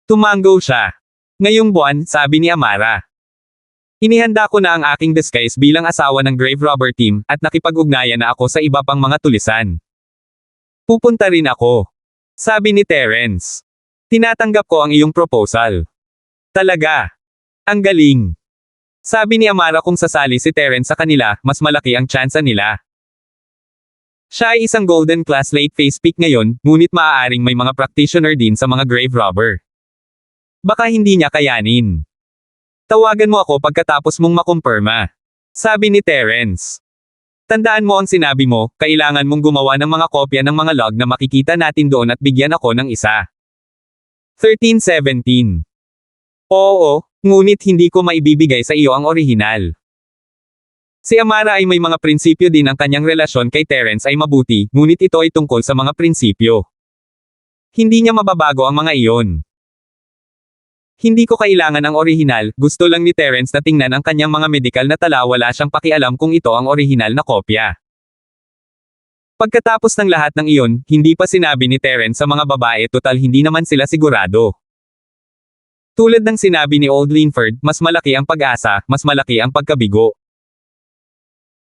Tumanggo siya. Ngayong buwan, sabi ni Amara. Inihanda ko na ang aking disguise bilang asawa ng grave robber team, at nakipag-ugnayan na ako sa iba pang mga tulisan. Pupunta rin ako. Sabi ni Terence. Tinatanggap ko ang iyong proposal. Talaga. Ang galing. Sabi ni Amara kung sasali si Terence sa kanila, mas malaki ang tsansa nila. Siya ay isang golden class late phase pick ngayon, ngunit maaaring may mga practitioner din sa mga grave robber. Baka hindi niya kayanin. Tawagan mo ako pagkatapos mong makumpirma. Sabi ni Terence. Tandaan mo ang sinabi mo, kailangan mong gumawa ng mga kopya ng mga log na makikita natin doon at bigyan ako ng isa. 1317. Oo, ngunit hindi ko maibibigay sa iyo ang orihinal. Si Amara ay may mga prinsipyo din, ang kanyang relasyon kay Terence ay mabuti, ngunit ito ay tungkol sa mga prinsipyo. Hindi niya mababago ang mga iyon. Hindi ko kailangan ang orihinal, gusto lang ni Terence na tingnan ang kanyang mga medikal na tala, wala siyang pakialam kung ito ang orihinal na kopya. Pagkatapos ng lahat ng iyon, hindi pa sinabi ni Terence sa mga babae, total hindi naman sila sigurado. Tulad ng sinabi ni Old Linford, mas malaki ang pag-asa, mas malaki ang pagkabigo.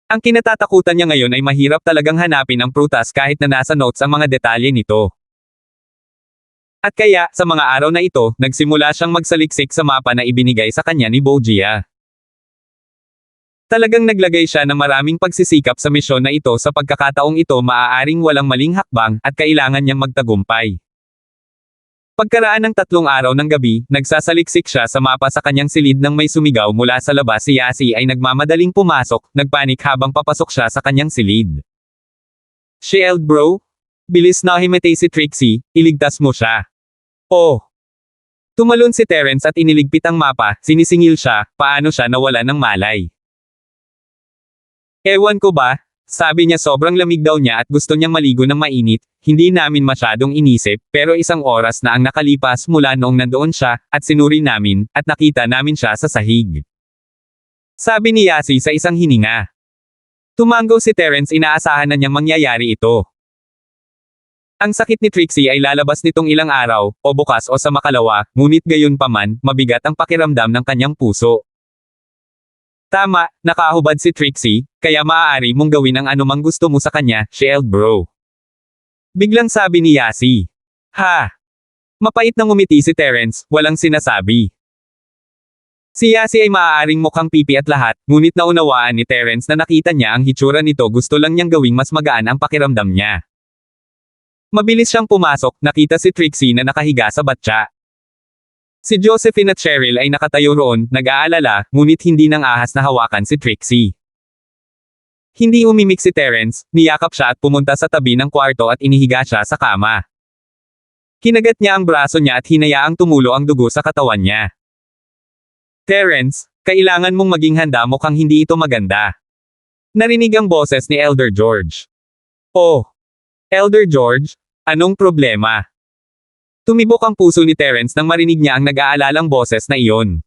Ang kinatatakutan niya ngayon ay mahirap talagang hanapin ang prutas kahit na nasa notes ang mga detalye nito. At kaya, sa mga araw na ito, nagsimula siyang magsaliksik sa mapa na ibinigay sa kanya ni Bojia. Talagang naglagay siya ng maraming pagsisikap sa misyon na ito, sa pagkakataong ito maaaring walang maling hakbang, at kailangan niyang magtagumpay. Pagkaraan ng 3 araw ng gabi, nagsasaliksik siya sa mapa sa kanyang silid nang may sumigaw mula sa labas. Si Yasi ay nagmamadaling pumasok, nagpanik habang papasok siya sa kanyang silid. Shield bro? Bilis na himatay si Trixie, iligtas mo siya. Oh. Tumalon si Terence at iniligpit ang mapa, sinisingil siya, paano siya nawala ng malay. Ewan ko ba, sabi niya sobrang lamig daw niya at gusto niyang maligo ng mainit, hindi namin masyadong inisip, pero 1 oras na ang nakalipas mula noong nandoon siya, at sinuri namin, at nakita namin siya sa sahig. Sabi ni Yasi sa isang hininga. Tumango si Terence, inaasahan na niyang mangyayari ito. Ang sakit ni Trixie ay lalabas nitong ilang araw, o bukas o sa makalawa, ngunit gayon paman, mabigat ang pakiramdam ng kanyang puso. Tama, nakahubad si Trixie, kaya maaari mong gawin ang anumang gusto mo sa kanya, Shield bro. Biglang sabi ni Yasi. Ha! Mapait na ngumiti si Terence, walang sinasabi. Si Yasi ay maaaring mukhang pipi at lahat, ngunit naunawaan ni Terence na nakita niya ang hitsura nito, gusto lang niyang gawing mas magaan ang pakiramdam niya. Mabilis siyang pumasok, nakita si Trixie na nakahiga sa batya. Si Josephine at Cheryl ay nakatayo roon, nag-aalala, ngunit hindi nang ahas na hawakan si Trixie. Hindi umimik si Terence, niyakap siya at pumunta sa tabi ng kwarto at inihiga siya sa kama. Kinagat niya ang braso niya at hinayaang tumulo ang dugo sa katawan niya. Terence, kailangan mong maging handa, mukhang hindi ito maganda. Narinig ang boses ni Elder George. Oh! Elder George, anong problema? Tumibok ang puso ni Terence nang marinig niya ang nag-aalalang boses na iyon.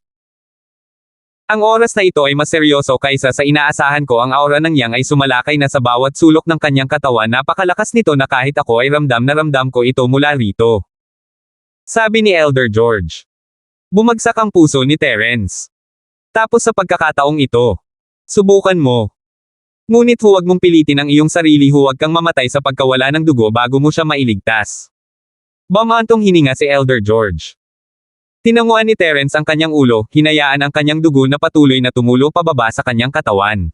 Ang oras na ito ay mas seryoso kaysa sa inaasahan ko, ang aura ng Yang ay sumalakay na sa bawat sulok ng kanyang katawan, napakalakas nito na kahit ako ay ramdam na ramdam ko ito mula rito. Sabi ni Elder George. Bumagsak ang puso ni Terence. Tapos sa pagkakataong ito, subukan mo. Ngunit huwag mong pilitin ang iyong sarili, huwag kang mamatay sa pagkawala ng dugo bago mo siya mailigtas. Bumantong hininga si Elder George. Tinanguan ni Terence ang kanyang ulo, hinayaan ang kanyang dugo na patuloy na tumulo pababa sa kanyang katawan.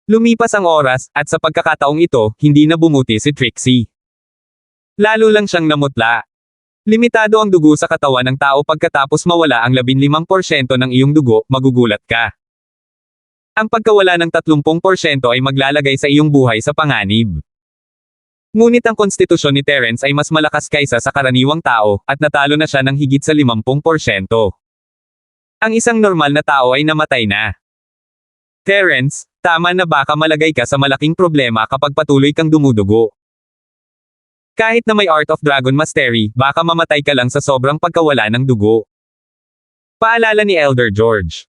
Lumipas ang oras, at sa pagkakataong ito, hindi na bumuti si Trixie. Lalo lang siyang namutla. Limitado ang dugo sa katawan ng tao, pagkatapos mawala ang 15% ng iyong dugo, magugulat ka. Ang pagkawala ng 30% ay maglalagay sa iyong buhay sa panganib. Ngunit ang konstitusyon ni Terence ay mas malakas kaysa sa karaniwang tao, at natalo na siya ng higit sa 50%. Ang isang normal na tao ay namatay na. Terence, tama na, baka malagay ka sa malaking problema kapag patuloy kang dumudugo. Kahit na may Art of Dragon Mastery, baka mamatay ka lang sa sobrang pagkawala ng dugo. Paalala ni Elder George.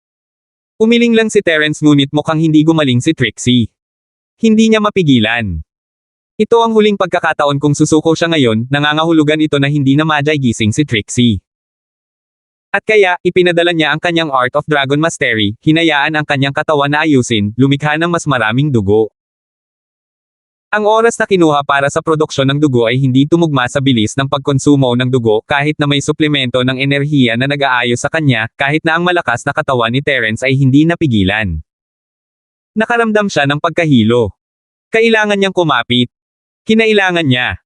Umiling lang si Terence, ngunit mukhang hindi gumaling si Trixie. Hindi niya mapigilan. Ito ang huling pagkakataon kung susuko siya ngayon, nangangahulugan ito na hindi na magigising si Trixie. At kaya, ipinadala niya ang kanyang Art of Dragon Mastery, hinayaan ang kanyang katawan na ayusin, lumikha ng mas maraming dugo. Ang oras na kinuha para sa produksyon ng dugo ay hindi tumugma sa bilis ng pagkonsumo ng dugo kahit na may suplemento ng enerhiya na nag-aayos sa kanya, kahit na ang malakas na katawan ni Terence ay hindi napigilan. Nakaramdam siya ng pagkahilo. Kailangan niyang kumapit. Kinailangan niya.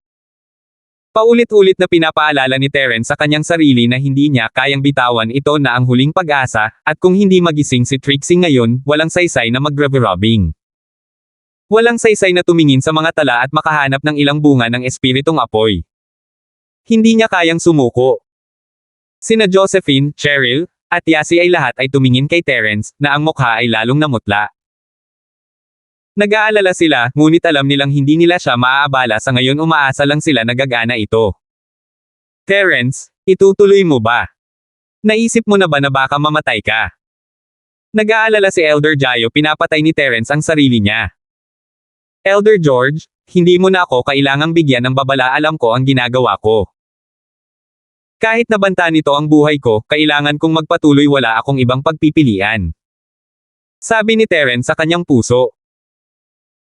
Paulit-ulit na pinapaalala ni Terence sa kanyang sarili na hindi niya kayang bitawan ito na ang huling pag-asa, at kung hindi magising si Trixie ngayon, walang saysay na mag-grabe-robbing. Walang saysay na tumingin sa mga tala at makahanap ng ilang bunga ng espiritong apoy. Hindi niya kayang sumuko. Sina Josephine, Cheryl, at Yasi ay lahat ay tumingin kay Terence, na ang mukha ay lalong namutla. Nag-aalala sila, ngunit alam nilang hindi nila siya maaabala sa ngayon umaasa lang sila na gagana ito. Terence, itutuloy mo ba? Naisip mo na ba na baka mamatay ka? Nag-aalala si Elder Jayo pinapatay ni Terence ang sarili niya. Elder George, hindi mo na ako kailangang bigyan ng babala, alam ko ang ginagawa ko. Kahit nabanta nito ang buhay ko, kailangan kong magpatuloy, wala akong ibang pagpipilian. Sabi ni Terence sa kanyang puso.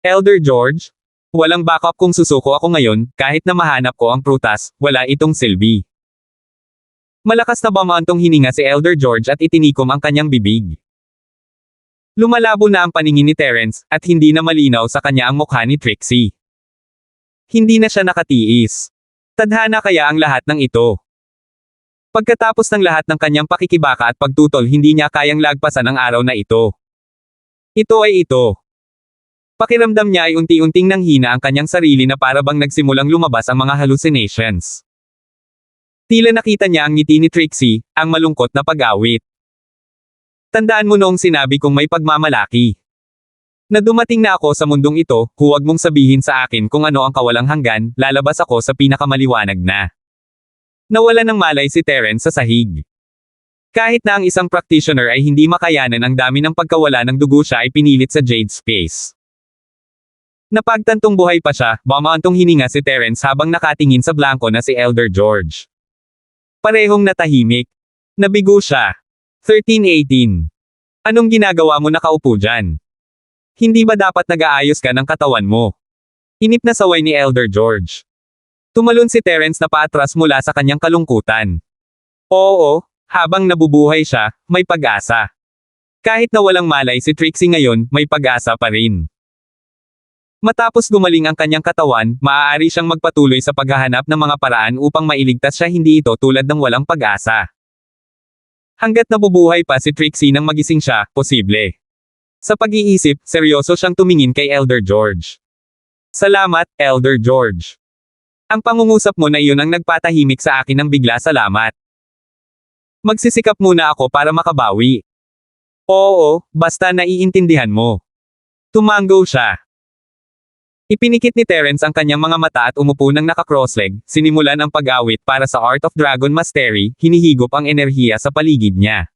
Elder George, walang backup kung susuko ako ngayon, kahit na mahanap ko ang prutas, wala itong silbi. Malakas na bumantong hininga si Elder George at itinikom ang kanyang bibig. Lumalabo na ang paningin ni Terence, at hindi na malinaw sa kanya ang mukha ni Trixie. Hindi na siya nakatiis. Tadhana kaya ang lahat ng ito. Pagkatapos ng lahat ng kanyang pakikibaka at pagtutol, hindi niya kayang lagpasan ang araw na ito. Ito ay ito. Pakiramdam niya ay unti-unting nanghina ang kanyang sarili na para bang nagsimulang lumabas ang mga hallucinations. Tila nakita niya ang ngiti ni Trixie, ang malungkot na pag-awit. Tandaan mo noong sinabi kong may pagmamalaki. Na dumating na ako sa mundong ito, huwag mong sabihin sa akin kung ano ang kawalang hanggan, lalabas ako sa pinakamaliwanag na. Nawala ng malay si Terence sa sahig. Kahit na ang isang practitioner ay hindi makayanan ang dami ng pagkawala ng dugo, siya ay pinilit sa Jade Space. Napagtantong buhay pa siya, bumantong hininga si Terence habang nakatingin sa blanko na si Elder George. Parehong natahimik. Nabigo siya. 13:18. Anong ginagawa mo nakaupo dyan? Hindi ba dapat nag-aayos ka ng katawan mo? Inip na saway ni Elder George. Tumalon si Terence na paatras mula sa kanyang kalungkutan. Oo, habang nabubuhay siya, may pag-asa. Kahit na walang malay si Trixie ngayon, may pag-asa pa rin. Matapos gumaling ang kanyang katawan, maaari siyang magpatuloy sa paghahanap ng mga paraan upang mailigtas siya, hindi ito tulad ng walang pag-asa. Hanggat nabubuhay pa si Trixie nang magising siya, posible. Sa pag-iisip, seryoso siyang tumingin kay Elder George. Salamat, Elder George. Ang pangungusap mo na iyon ang nagpatahimik sa akin ng bigla, salamat. Magsisikap muna ako para makabawi. Oo, basta naiintindihan mo. Tumango siya. Ipinikit ni Terence ang kanyang mga mata at umupo ng naka-crossleg, sinimulan ang pag-awit para sa Art of Dragon Mastery, hinihigop ang enerhiya sa paligid niya.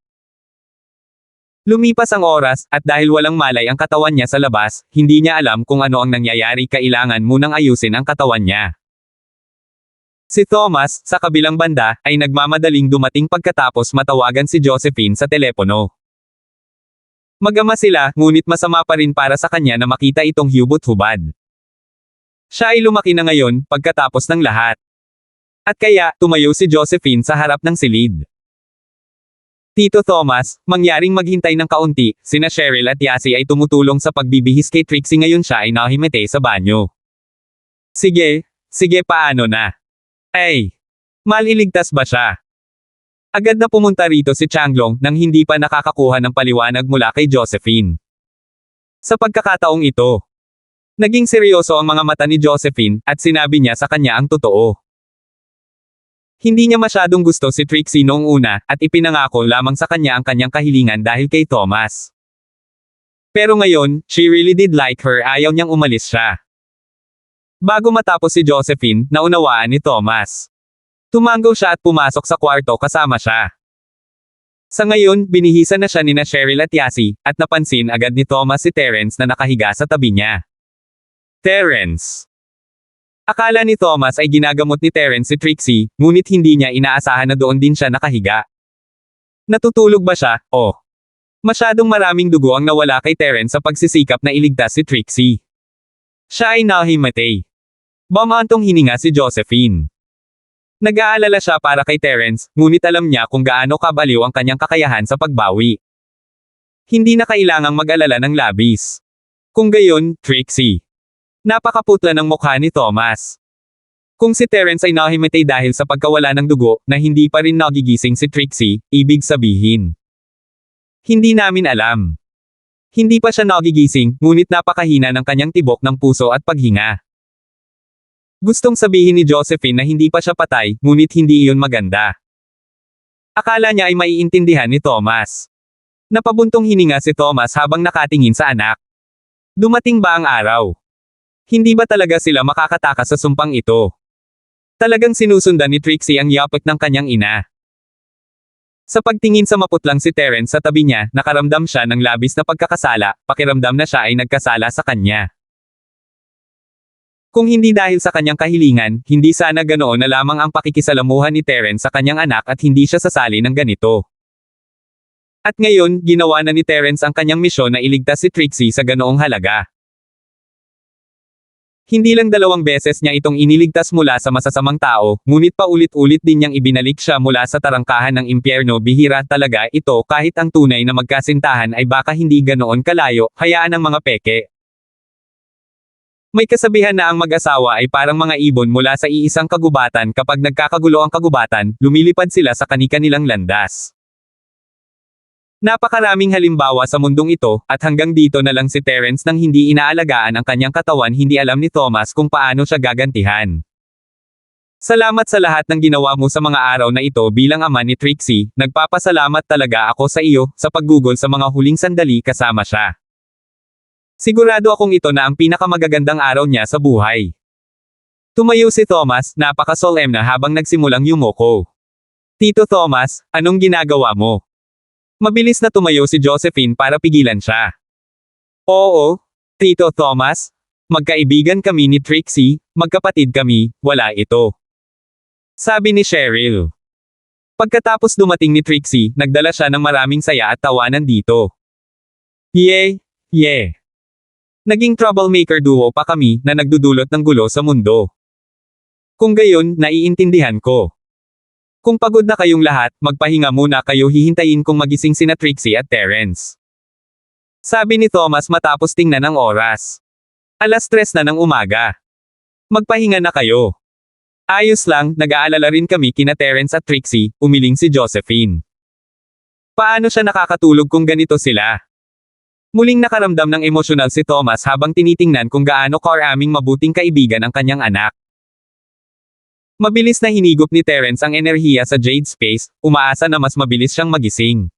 Lumipas ang oras, at dahil walang malay ang katawan niya sa labas, hindi niya alam kung ano ang nangyayari, kailangan munang ayusin ang katawan niya. Si Thomas, sa kabilang banda, ay nagmamadaling dumating pagkatapos matawagan si Josephine sa telepono. Mag-ama sila, ngunit masama pa rin para sa kanya na makita itong hubot-hubad. Siya ay lumaki na ngayon, pagkatapos ng lahat. At kaya, tumayo si Josephine sa harap ng silid. Tito Thomas, mangyaring maghintay ng kaunti, sina Cheryl at Yasi ay tumutulong sa pagbibihis kay Trixie, ngayon siya ay nahimete sa banyo. Sige, paano na? Ay, maliligtas ba siya? Agad na pumunta rito si Changlong nang hindi pa nakakakuha ng paliwanag mula kay Josephine. Sa pagkakataong ito, naging seryoso ang mga mata ni Josephine, at sinabi niya sa kanya ang totoo. Hindi niya masyadong gusto si Trixie noong una, at ipinangako lamang sa kanya ang kanyang kahilingan dahil kay Thomas. Pero ngayon, she really did like her, ayaw niyang umalis siya. Bago matapos si Josephine, naunawaan ni Thomas. Tumango siya at pumasok sa kwarto kasama siya. Sa ngayon, binihisan na siya nina Cheryl at Yasi, at napansin agad ni Thomas si Terence na nakahiga sa tabi niya. Terence. Akala ni Thomas ay ginagamot ni Terence si Trixie, ngunit hindi niya inaasahan na doon din siya nakahiga. Natutulog ba siya? O. Masyadong maraming dugo ang nawala kay Terence sa pagsisikap na iligtas si Trixie. Siya ay nahimatay. Bumantong hininga si Josephine. Nag-aalala siya para kay Terence, ngunit alam niya kung gaano kabaliw ang kanyang kakayahan sa pagbawi. Hindi na kailangang mag-alala ng labis. Kung gayon, Trixie. Napakaputla ng mukha ni Thomas. Kung si Terence ay nahimatay dahil sa pagkawala ng dugo, na hindi pa rin nagigising si Trixie, ibig sabihin. Hindi namin alam. Hindi pa siya nagigising, ngunit napakahina ng kanyang tibok ng puso at paghinga. Gustong sabihin ni Josephine na hindi pa siya patay, ngunit hindi iyon maganda. Akala niya ay maiintindihan ni Thomas. Napabuntong hininga si Thomas habang nakatingin sa anak. Dumating ba ang araw? Hindi ba talaga sila makakatakas sa sumpang ito? Talagang sinusundan ni Trixie ang yapak ng kanyang ina. Sa pagtingin sa maputlang si Terence sa tabi niya, nakaramdam siya ng labis na pagkakasala, pakiramdam na siya ay nagkasala sa kanya. Kung hindi dahil sa kanyang kahilingan, hindi sana ganoon na lamang ang pakikisalamuhan ni Terence sa kanyang anak at hindi siya sasali ng ganito. At ngayon, ginawa na ni Terence ang kanyang misyon na iligtas si Trixie sa ganoong halaga. Hindi lang 2 beses niya itong iniligtas mula sa masasamang tao, ngunit paulit-ulit din niyang ibinalik siya mula sa tarangkahan ng impyerno. Bihira talaga ito kahit ang tunay na magkasintahan ay baka hindi ganoon kalayo, hayaan ang mga peke. May kasabihan na ang mag-asawa ay parang mga ibon mula sa iisang kagubatan. Kapag nagkakagulo ang kagubatan, lumilipad sila sa kani-kanilang landas. Napakaraming halimbawa sa mundong ito, at hanggang dito na lang si Terence nang hindi inaalagaan ang kanyang katawan. Hindi alam ni Thomas kung paano siya gagantihan. Salamat sa lahat ng ginawa mo sa mga araw na ito bilang ama ni Trixie. Nagpapasalamat talaga ako sa iyo, sa paggugol sa mga huling sandali kasama siya. Sigurado akong ito na ang pinakamagagandang araw niya sa buhay. Tumayo si Thomas, napaka-solemn na habang nagsimulang yumoko. Tito Thomas, anong ginagawa mo? Mabilis na tumayo si Josephine para pigilan siya. Oo, Tito Thomas. Magkaibigan kami ni Trixie, magkapatid kami, wala ito. Sabi ni Cheryl. Pagkatapos dumating ni Trixie, nagdala siya ng maraming saya at tawanan dito. Yeah. Naging troublemaker duo pa kami na nagdudulot ng gulo sa mundo. Kung gayon, naiintindihan ko. Kung pagod na kayong lahat, magpahinga muna kayo. Hihintayin kong magising sina Trixie at Terence. Sabi ni Thomas matapos tingnan ang oras. 3:00 na ng umaga. Magpahinga na kayo. Ayos lang, nag-aalala rin kami kina Terence at Trixie, umiling si Josephine. Paano siya nakakatulog kung ganito sila? Muling nakaramdam ng emosyonal si Thomas habang tinitingnan kung gaano karaming mabuting kaibigan ang kanyang anak. Mabilis na hinigop ni Terence ang enerhiya sa Jade Space, umaasa na mas mabilis siyang magising.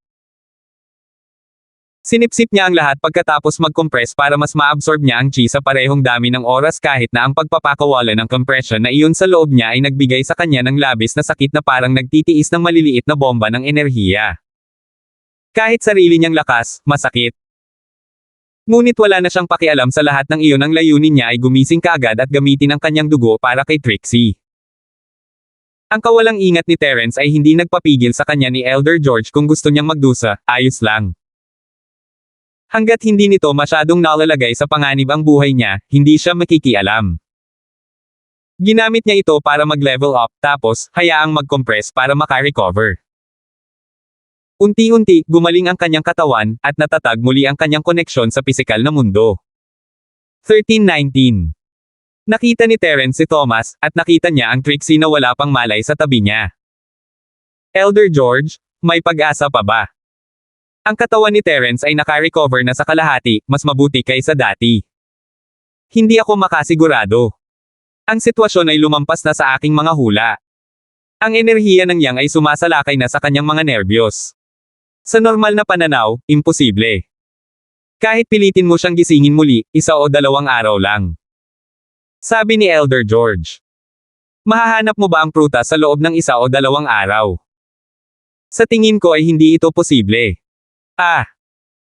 Sinipsip niya ang lahat pagkatapos mag-compress para mas ma-absorb niya ang chi sa parehong dami ng oras kahit na ang pagpapakawala ng compression na iyon sa loob niya ay nagbigay sa kanya ng labis na sakit na parang nagtitiis ng maliliit na bomba ng enerhiya. Kahit sarili niyang lakas, masakit. Ngunit wala na siyang pakialam sa lahat ng iyon. Ang layunin niya ay gumising kaagad at gamitin ang kanyang dugo para kay Trixie. Ang kawalang ingat ni Terence ay hindi nagpapigil sa kanya ni Elder George kung gusto niyang magdusa, ayos lang. Hanggat hindi nito masyadong nalalagay sa panganib ang buhay niya, hindi siya makikialam. Ginamit niya ito para mag-level up, tapos, hayaang mag-compress para makarecover. Unti-unti, gumaling ang kanyang katawan, at natatag muli ang kanyang koneksyon sa pisikal na mundo. 13:19 Nakita ni Terence si Thomas, at nakita niya ang Trixie na wala pang malay sa tabi niya. Elder George, may pag-asa pa ba? Ang katawan ni Terence ay nakarecover na sa kalahati, mas mabuti kaysa dati. Hindi ako makasigurado. Ang sitwasyon ay lumampas na sa aking mga hula. Ang enerhiya ng yang ay sumasalakay na sa kanyang mga nerbiyos. Sa normal na pananaw, imposible. Kahit pilitin mo siyang gisingin muli, 1 o 2 araw lang. Sabi ni Elder George. Mahahanap mo ba ang prutas sa loob ng 1 o 2 araw? Sa tingin ko ay hindi ito posible.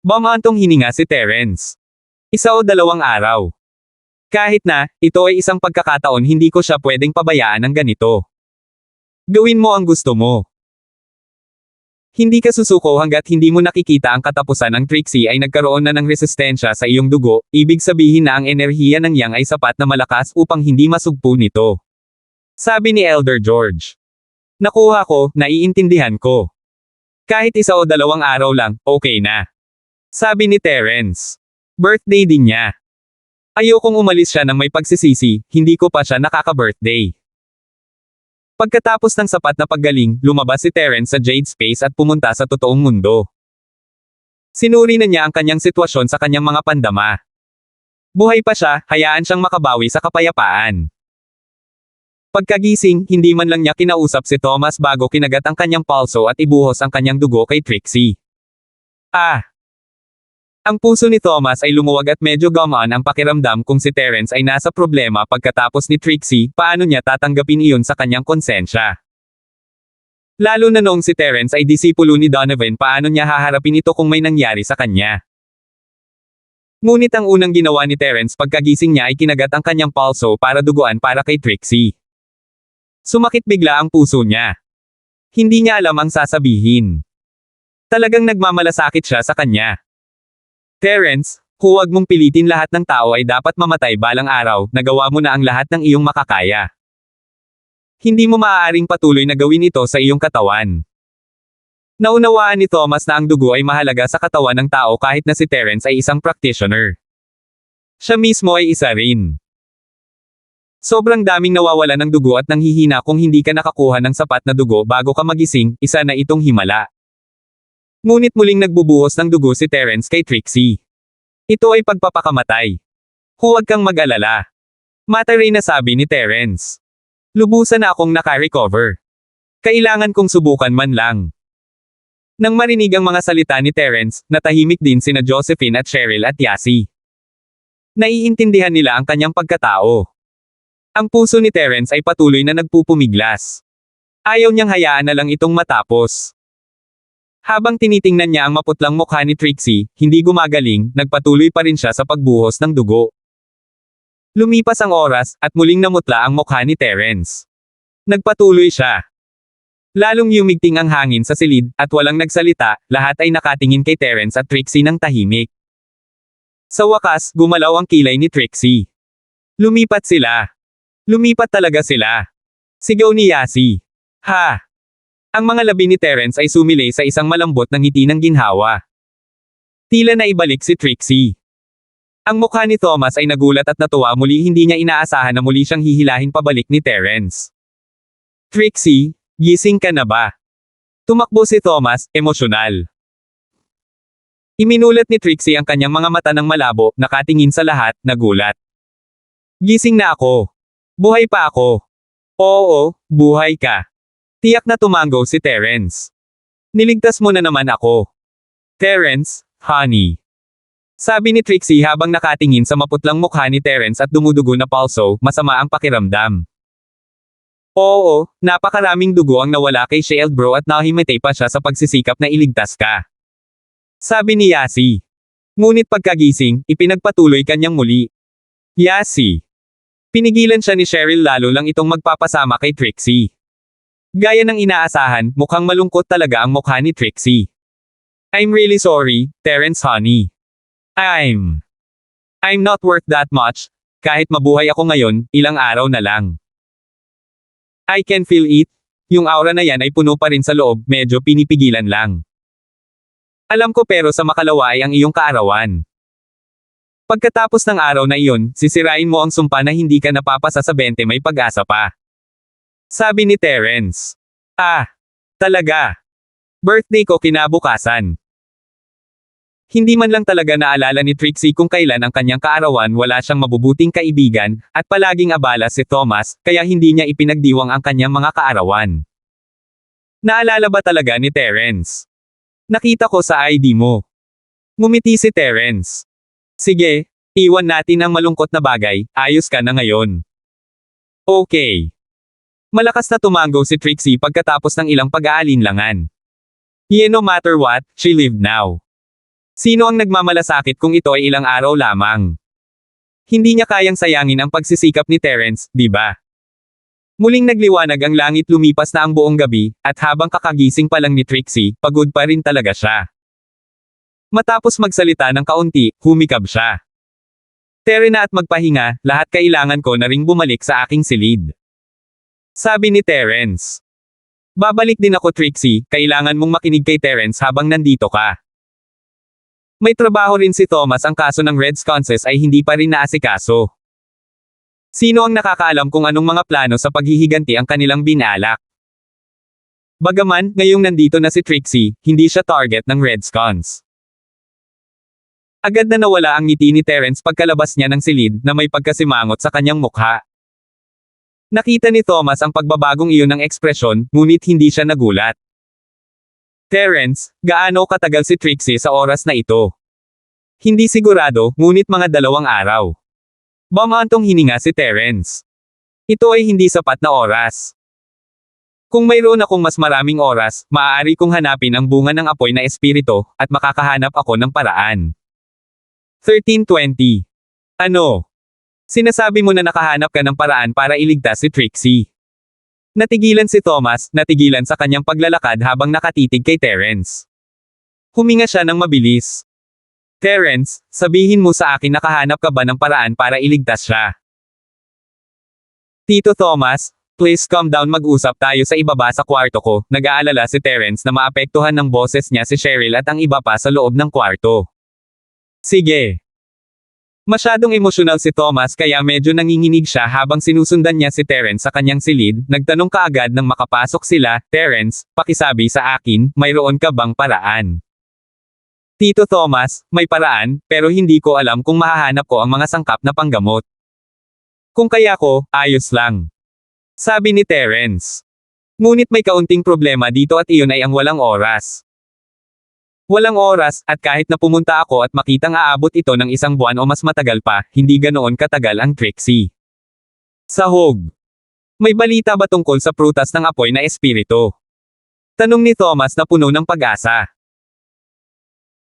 Bumantong hininga si Terence. 1 o 2 araw. Kahit na, ito ay isang pagkakataon, hindi ko siya pwedeng pabayaan ng ganito. Gawin mo ang gusto mo. Hindi ka susuko hanggat hindi mo nakikita ang katapusan. Ang Trixie ay nagkaroon na ng resistensya sa iyong dugo, ibig sabihin na ang enerhiya ng Yang ay sapat na malakas upang hindi masugpo nito. Sabi ni Elder George. Nakuha ko, naiintindihan ko. Kahit 1 o 2 araw lang, okay na. Sabi ni Terence. Birthday din niya. Ayokong umalis siya ng may pagsisisi, hindi ko pa siya nakaka-birthday. Pagkatapos ng sapat na paggaling, lumabas si Terence sa Jade Space at pumunta sa totoong mundo. Sinuri na niya ang kanyang sitwasyon sa kanyang mga pandama. Buhay pa siya, hayaan siyang makabawi sa kapayapaan. Pagkagising, hindi man lang niya kinausap si Thomas bago kinagat ang kanyang palso at ibuhos ang kanyang dugo kay Trixie. Ang puso ni Thomas ay lumuwag at medyo gamaan ang pakiramdam kung si Terence ay nasa problema pagkatapos ni Trixie, paano niya tatanggapin iyon sa kanyang konsensya. Lalo na noong si Terence ay disipulo ni Donovan, paano niya haharapin ito kung may nangyari sa kanya. Ngunit ang unang ginawa ni Terence pagkagising niya ay kinagat ang kanyang palso para duguan para kay Trixie. Sumakit bigla ang puso niya. Hindi niya alam ang sasabihin. Talagang nagmamalasakit siya sa kanya. Terence, huwag mong pilitin, lahat ng tao ay dapat mamatay balang araw, nagawa mo na ang lahat ng iyong makakaya. Hindi mo maaaring patuloy na gawin ito sa iyong katawan. Naunawaan ni Thomas na ang dugo ay mahalaga sa katawan ng tao kahit na si Terence ay isang practitioner. Siya mismo ay isa rin. Sobrang daming nawawala ng dugo at nanghihina kung hindi ka nakakuha ng sapat na dugo bago ka magising, isa na itong himala. Ngunit muling nagbubuhos ng dugo si Terence kay Trixie. Ito ay pagpapakamatay. Huwag kang mag-alala. Mataray na sabi ni Terence. Lubusan na akong naka-recover. Kailangan kong subukan man lang. Nang marinig ang mga salita ni Terence, natahimik din sina Josephine at Cheryl at Yasi. Naiintindihan nila ang kanyang pagkatao. Ang puso ni Terence ay patuloy na nagpupumiglas. Ayaw niyang hayaan na lang itong matapos. Habang tinitingnan niya ang maputlang mukha ni Trixie, hindi gumagaling, nagpatuloy pa rin siya sa pagbuhos ng dugo. Lumipas ang oras, at muling namutla ang mukha ni Terence. Nagpatuloy siya. Lalong yumigting ang hangin sa silid, at walang nagsalita, lahat ay nakatingin kay Terence at Trixie ng tahimik. Sa wakas, gumalaw ang kilay ni Trixie. Lumipat sila. Lumipat talaga sila. Sigaw ni Yasi. Ha! Ang mga labi ni Terence ay sumilay sa isang malambot na ngiti ng ginhawa. Tila na ibalik si Trixie. Ang mukha ni Thomas ay nagulat at natuwa, muli hindi niya inaasahan na muli siyang hihilahin pabalik ni Terence. Trixie, gising ka na ba? Tumakbo si Thomas, emosyonal. Iminulat ni Trixie ang kanyang mga mata ng malabo, nakatingin sa lahat, nagulat. Gising na ako. Buhay pa ako. Oo, buhay ka. Tiyak na tumango si Terence. Niligtas mo na naman ako. Terence, honey. Sabi ni Trixie habang nakatingin sa maputlang mukha ni Terence at dumudugo na palso, masama ang pakiramdam. Oo, napakaraming dugo ang nawala kay Shield bro at nahimatay pa siya sa pagsisikap na iligtas ka. Sabi ni Yasi. Ngunit pagkagising, ipinagpatuloy kanyang muli. Yasi. Pinigilan siya ni Cheryl, lalo lang itong magpapasama kay Trixie. Gaya ng inaasahan, mukhang malungkot talaga ang mukha ni Trixie. I'm really sorry, Terence honey. I'm not worth that much. Kahit mabuhay ako ngayon, ilang araw na lang. I can feel it. Yung aura na yan ay puno pa rin sa loob, medyo pinipigilan lang. Alam ko, pero sa makalawa ay ang iyong kaarawan. Pagkatapos ng araw na iyon, sisirain mo ang sumpa na hindi ka napapasa sa 20, may pag-asa pa. Sabi ni Terence. Talaga. Birthday ko kinabukasan. Hindi man lang talaga naalala ni Trixie kung kailan ang kanyang kaarawan, wala siyang mabubuting kaibigan, at palaging abala si Thomas, kaya hindi niya ipinagdiwang ang kanyang mga kaarawan. Naalala ba talaga ni Terence? Nakita ko sa ID mo. Ngumiti si Terence. Sige, iwan natin ang malungkot na bagay, ayos ka na ngayon. Okay. Malakas na tumango si Trixie pagkatapos ng ilang pag-aalinlangan. No matter what, she lived now. Sino ang nagmamalasakit kung ito ay ilang araw lamang? Hindi niya kayang sayangin ang pagsisikap ni Terence, di ba? Muling nagliwanag ang langit, lumipas na ang buong gabi, at habang kakagising pa lang ni Trixie, pagod pa rin talaga siya. Matapos magsalita ng kaunti, humikab siya. Tere na at magpahinga, lahat kailangan ko na ring bumalik sa aking silid. Sabi ni Terence. Babalik din ako, Trixie, kailangan mong makinig kay Terence habang nandito ka. May trabaho rin si Thomas, ang kaso ng Redskins ay hindi pa rin naasikaso. Sino ang nakakaalam kung anong mga plano sa paghihiganti ang kanilang binalak? Bagaman, ngayong nandito na si Trixie, hindi siya target ng Redskins. Agad na nawala ang ngiti ni Terence pagkalabas niya ng silid na may pagkasimangot sa kanyang mukha. Nakita ni Thomas ang pagbabagong iyon ng ekspresyon, ngunit hindi siya nagulat. Terence, gaano katagal si Trixie sa oras na ito? Hindi sigurado, ngunit mga 2 araw. Bumantong hininga si Terence. Ito ay hindi sapat na oras. Kung mayroon akong mas maraming oras, maaari kong hanapin ang bunga ng apoy na espiritu, at makakahanap ako ng paraan. 13:20. Ano? Sinasabi mo na nakahanap ka ng paraan para iligtas si Trixie. Natigilan si Thomas, natigilan sa kanyang paglalakad habang nakatitig kay Terence. Huminga siya ng mabilis. Terence, sabihin mo sa akin nakahanap ka ba ng paraan para iligtas siya? Tito Thomas, please calm down, mag-usap tayo sa ibaba sa kwarto ko. Nag-aalala si Terence na maapektuhan ng boses niya si Cheryl at ang iba pa sa loob ng kwarto. Sige. Masyadong emosyonal si Thomas kaya medyo nanginginig siya habang sinusundan niya si Terence sa kanyang silid. Nagtanong kaagad nang makapasok sila, Terence, pakisabi sa akin, mayroon ka bang paraan? Tito Thomas, may paraan, pero hindi ko alam kung mahahanap ko ang mga sangkap na panggamot. Kung kaya ko, ayos lang. Sabi ni Terence. Ngunit may kaunting problema dito at iyon ay ang walang oras. Walang oras, at kahit na pumunta ako at makitang aabot ito ng 1 buwan o mas matagal pa, hindi ganoon katagal ang Trixie. Sahog. May balita ba tungkol sa prutas ng apoy na espiritu? Tanong ni Thomas na puno ng pag-asa.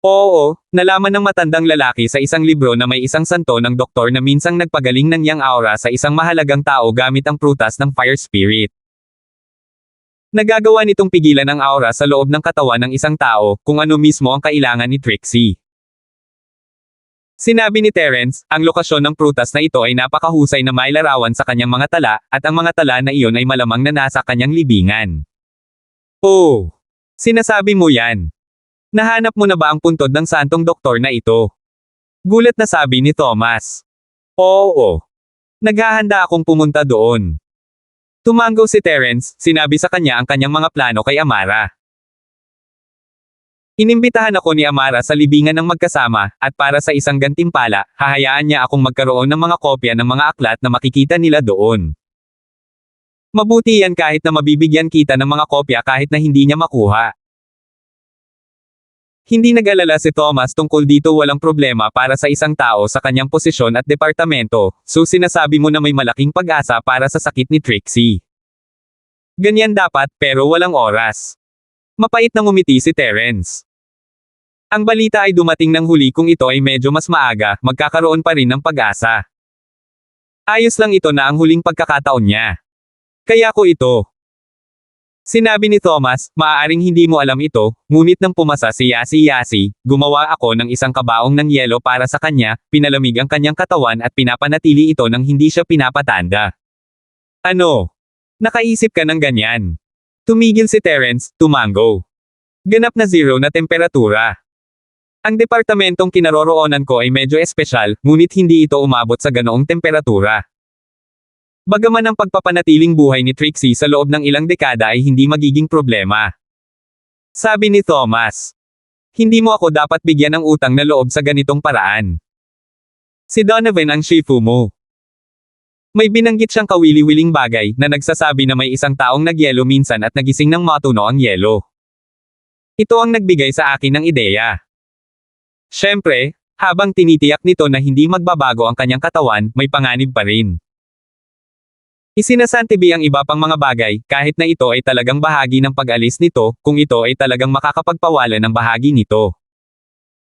Oo, nalaman ng matandang lalaki sa isang libro na may isang santo ng doktor na minsang nagpagaling ng yang aura sa isang mahalagang tao gamit ang prutas ng fire spirit. Nagagawa nitong pigilan ang aura sa loob ng katawan ng isang tao, kung ano mismo ang kailangan ni Trixie. Sinabi ni Terence, ang lokasyon ng prutas na ito ay napakahusay na mailarawan sa kanyang mga tala, at ang mga tala na iyon ay malamang na nasa kanyang libingan. Oh! Sinasabi mo yan. Nahanap mo na ba ang puntod ng santong doktor na ito? Gulat na sabi ni Thomas. Oo. Naghahanda akong pumunta doon. Tumango si Terence, sinabi sa kanya ang kanyang mga plano kay Amara. Inimbitahan ako ni Amara sa libingan ng magkasama, at para sa isang gantimpala, hahayaan niya akong magkaroon ng mga kopya ng mga aklat na makikita nila doon. Mabuti yan kahit na mabibigyan kita ng mga kopya kahit na hindi niya makuha. Hindi nag-alala si Thomas tungkol dito, walang problema para sa isang tao sa kanyang posisyon at departamento, so sinasabi mo na may malaking pag-asa para sa sakit ni Trixie. Ganyan dapat, pero walang oras. Mapait na ngumiti si Terence. Ang balita ay dumating ng huli, kung ito ay medyo mas maaga, magkakaroon pa rin ng pag-asa. Ayos lang ito na ang huling pagkakataon niya. Kaya ko ito. Sinabi ni Thomas, maaaring hindi mo alam ito, ngunit nang pumasa si Yasi, gumawa ako ng isang kabaong ng yelo para sa kanya, pinalamig ang kanyang katawan at pinapanatili ito nang hindi siya pinapatanda. Ano? Nakaisip ka ng ganyan? Tumigil si Terence, tumango. Ganap na 0 na temperatura. Ang departamentong kinaroroonan ko ay medyo espesyal, ngunit hindi ito umabot sa ganoong temperatura. Bagaman ang pagpapanatiling buhay ni Trixie sa loob ng ilang dekada ay hindi magiging problema. Sabi ni Thomas. Hindi mo ako dapat bigyan ng utang na loob sa ganitong paraan. Si Donovan ang shifu mo. May binanggit siyang kawili-wiling bagay na nagsasabi na may isang taong nagyelo minsan at nagising ng matuno ang yelo. Ito ang nagbigay sa akin ng ideya. Siyempre, habang tinitiyak nito na hindi magbabago ang kanyang katawan, may panganib pa rin. Isinasantibi ang iba pang mga bagay, kahit na ito ay talagang bahagi ng pag-alis nito, kung ito ay talagang makakapagpawala ng bahagi nito.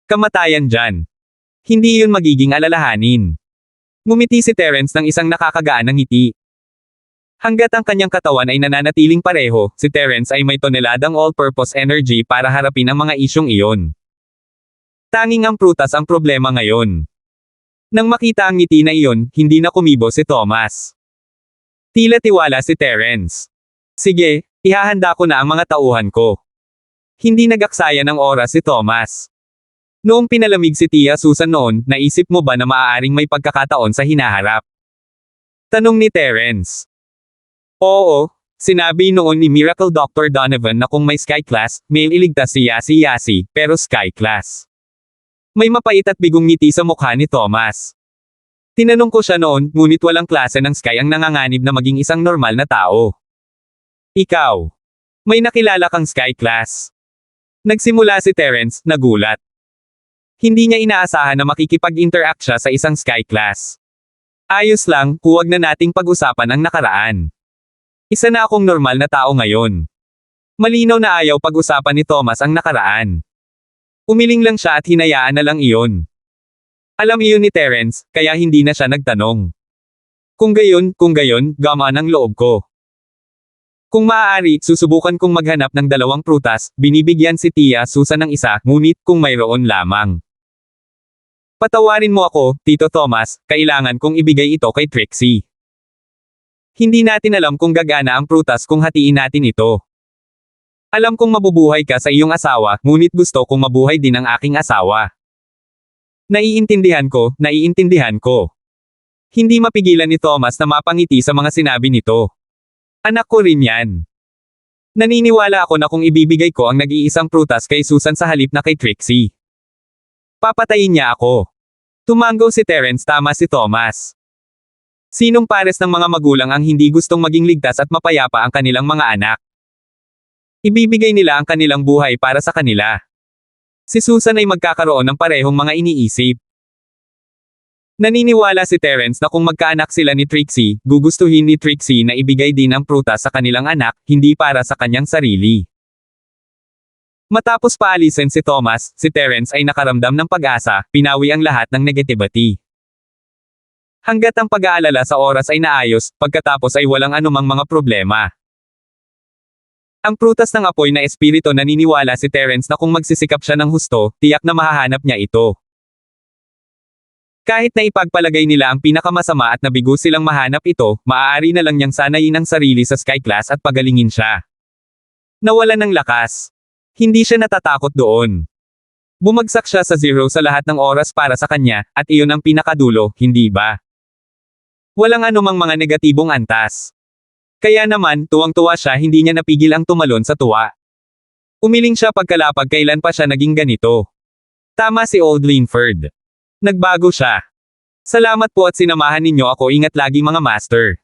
Kamatayan dyan. Hindi yun magiging alalahanin. Ngumiti si Terence ng isang nakakagaan ng ngiti. Hanggat ang kanyang katawan ay nananatiling pareho, si Terence ay may toneladang all-purpose energy para harapin ang mga isyong iyon. Tanging ang prutas ang problema ngayon. Nang makita ang ngiti na iyon, hindi na kumibo si Thomas. Tila tiwala si Terence. Sige, ihahanda ko na ang mga tauhan ko. Hindi nag-aksaya ng oras si Thomas. Noong pinalamig si Tia Susan noon, naisip mo ba na maaaring may pagkakataon sa hinaharap? Tanong ni Terence. Oo, sinabi noon ni Miracle Dr. Donovan na kung may Sky Class, may iligtas si Yasi, pero Sky Class. May mapait at bigong ngiti sa mukha ni Thomas. Tinanong ko siya noon, ngunit walang klase ng Sky ang nanganganib na maging isang normal na tao. Ikaw. May nakilala kang Sky Class. Nagsimula si Terence, nagulat. Hindi niya inaasahan na makikipag-interact siya sa isang Sky Class. Ayos lang, huwag na nating pag-usapan ang nakaraan. Isa na akong normal na tao ngayon. Malinaw na ayaw pag-usapan ni Thomas ang nakaraan. Umiling lang siya at hinayaan na lang iyon. Alam iyon ni Terence, kaya hindi na siya nagtanong. Kung gayon, gamaan ang loob ko. Kung maaari, susubukan kong maghanap ng 2 prutas, binibigyan si Tia Susan ng isa, ngunit kung mayroon lamang. Patawarin mo ako, Tito Thomas, kailangan kong ibigay ito kay Trixie. Hindi natin alam kung gagana ang prutas kung hatiin natin ito. Alam kong mabubuhay ka sa iyong asawa, ngunit gusto kong mabuhay din ang aking asawa. Naiintindihan ko. Hindi mapigilan ni Thomas na mapangiti sa mga sinabi nito. Anak ko rin yan. Naniniwala ako na kung ibibigay ko ang nag-iisang prutas kay Susan sa halip na kay Trixie, papatayin niya ako. Tumanggaw si Terence, tama si Thomas. Sinong pares ng mga magulang ang hindi gustong maging ligtas at mapayapa ang kanilang mga anak? Ibibigay nila ang kanilang buhay para sa kanila. Si Susan ay magkakaroon ng parehong mga iniisip. Naniniwala si Terence na kung magkaanak sila ni Trixie, gugustuhin ni Trixie na ibigay din ang prutas sa kanilang anak, hindi para sa kanyang sarili. Matapos paalisin si Thomas, si Terence ay nakaramdam ng pag-asa, pinawi ang lahat ng negativity. Hanggat ang pag-aalala sa oras ay naayos, pagkatapos ay walang anumang mga problema. Ang prutas ng apoy na espiritu, naniniwala si Terence na kung magsisikap siya ng husto, tiyak na mahahanap niya ito. Kahit na ipagpalagay nila ang pinakamasama at nabigo silang mahanap ito, maaari na lang niyang sanayin ang sarili sa Sky Class at pagalingin siya. Nawalan ng lakas. Hindi siya natatakot doon. Bumagsak siya sa 0 sa lahat ng oras para sa kanya, at iyon ang pinakadulo, hindi ba? Walang anumang mga negatibong antas. Kaya naman, tuwang-tuwa siya, hindi niya napigil ang tumalon sa tuwa. Umiling siya pagkalapag kailan pa siya naging ganito. Tama si Old Linford. Nagbago siya. Salamat po at sinamahan ninyo ako, ingat lagi mga master.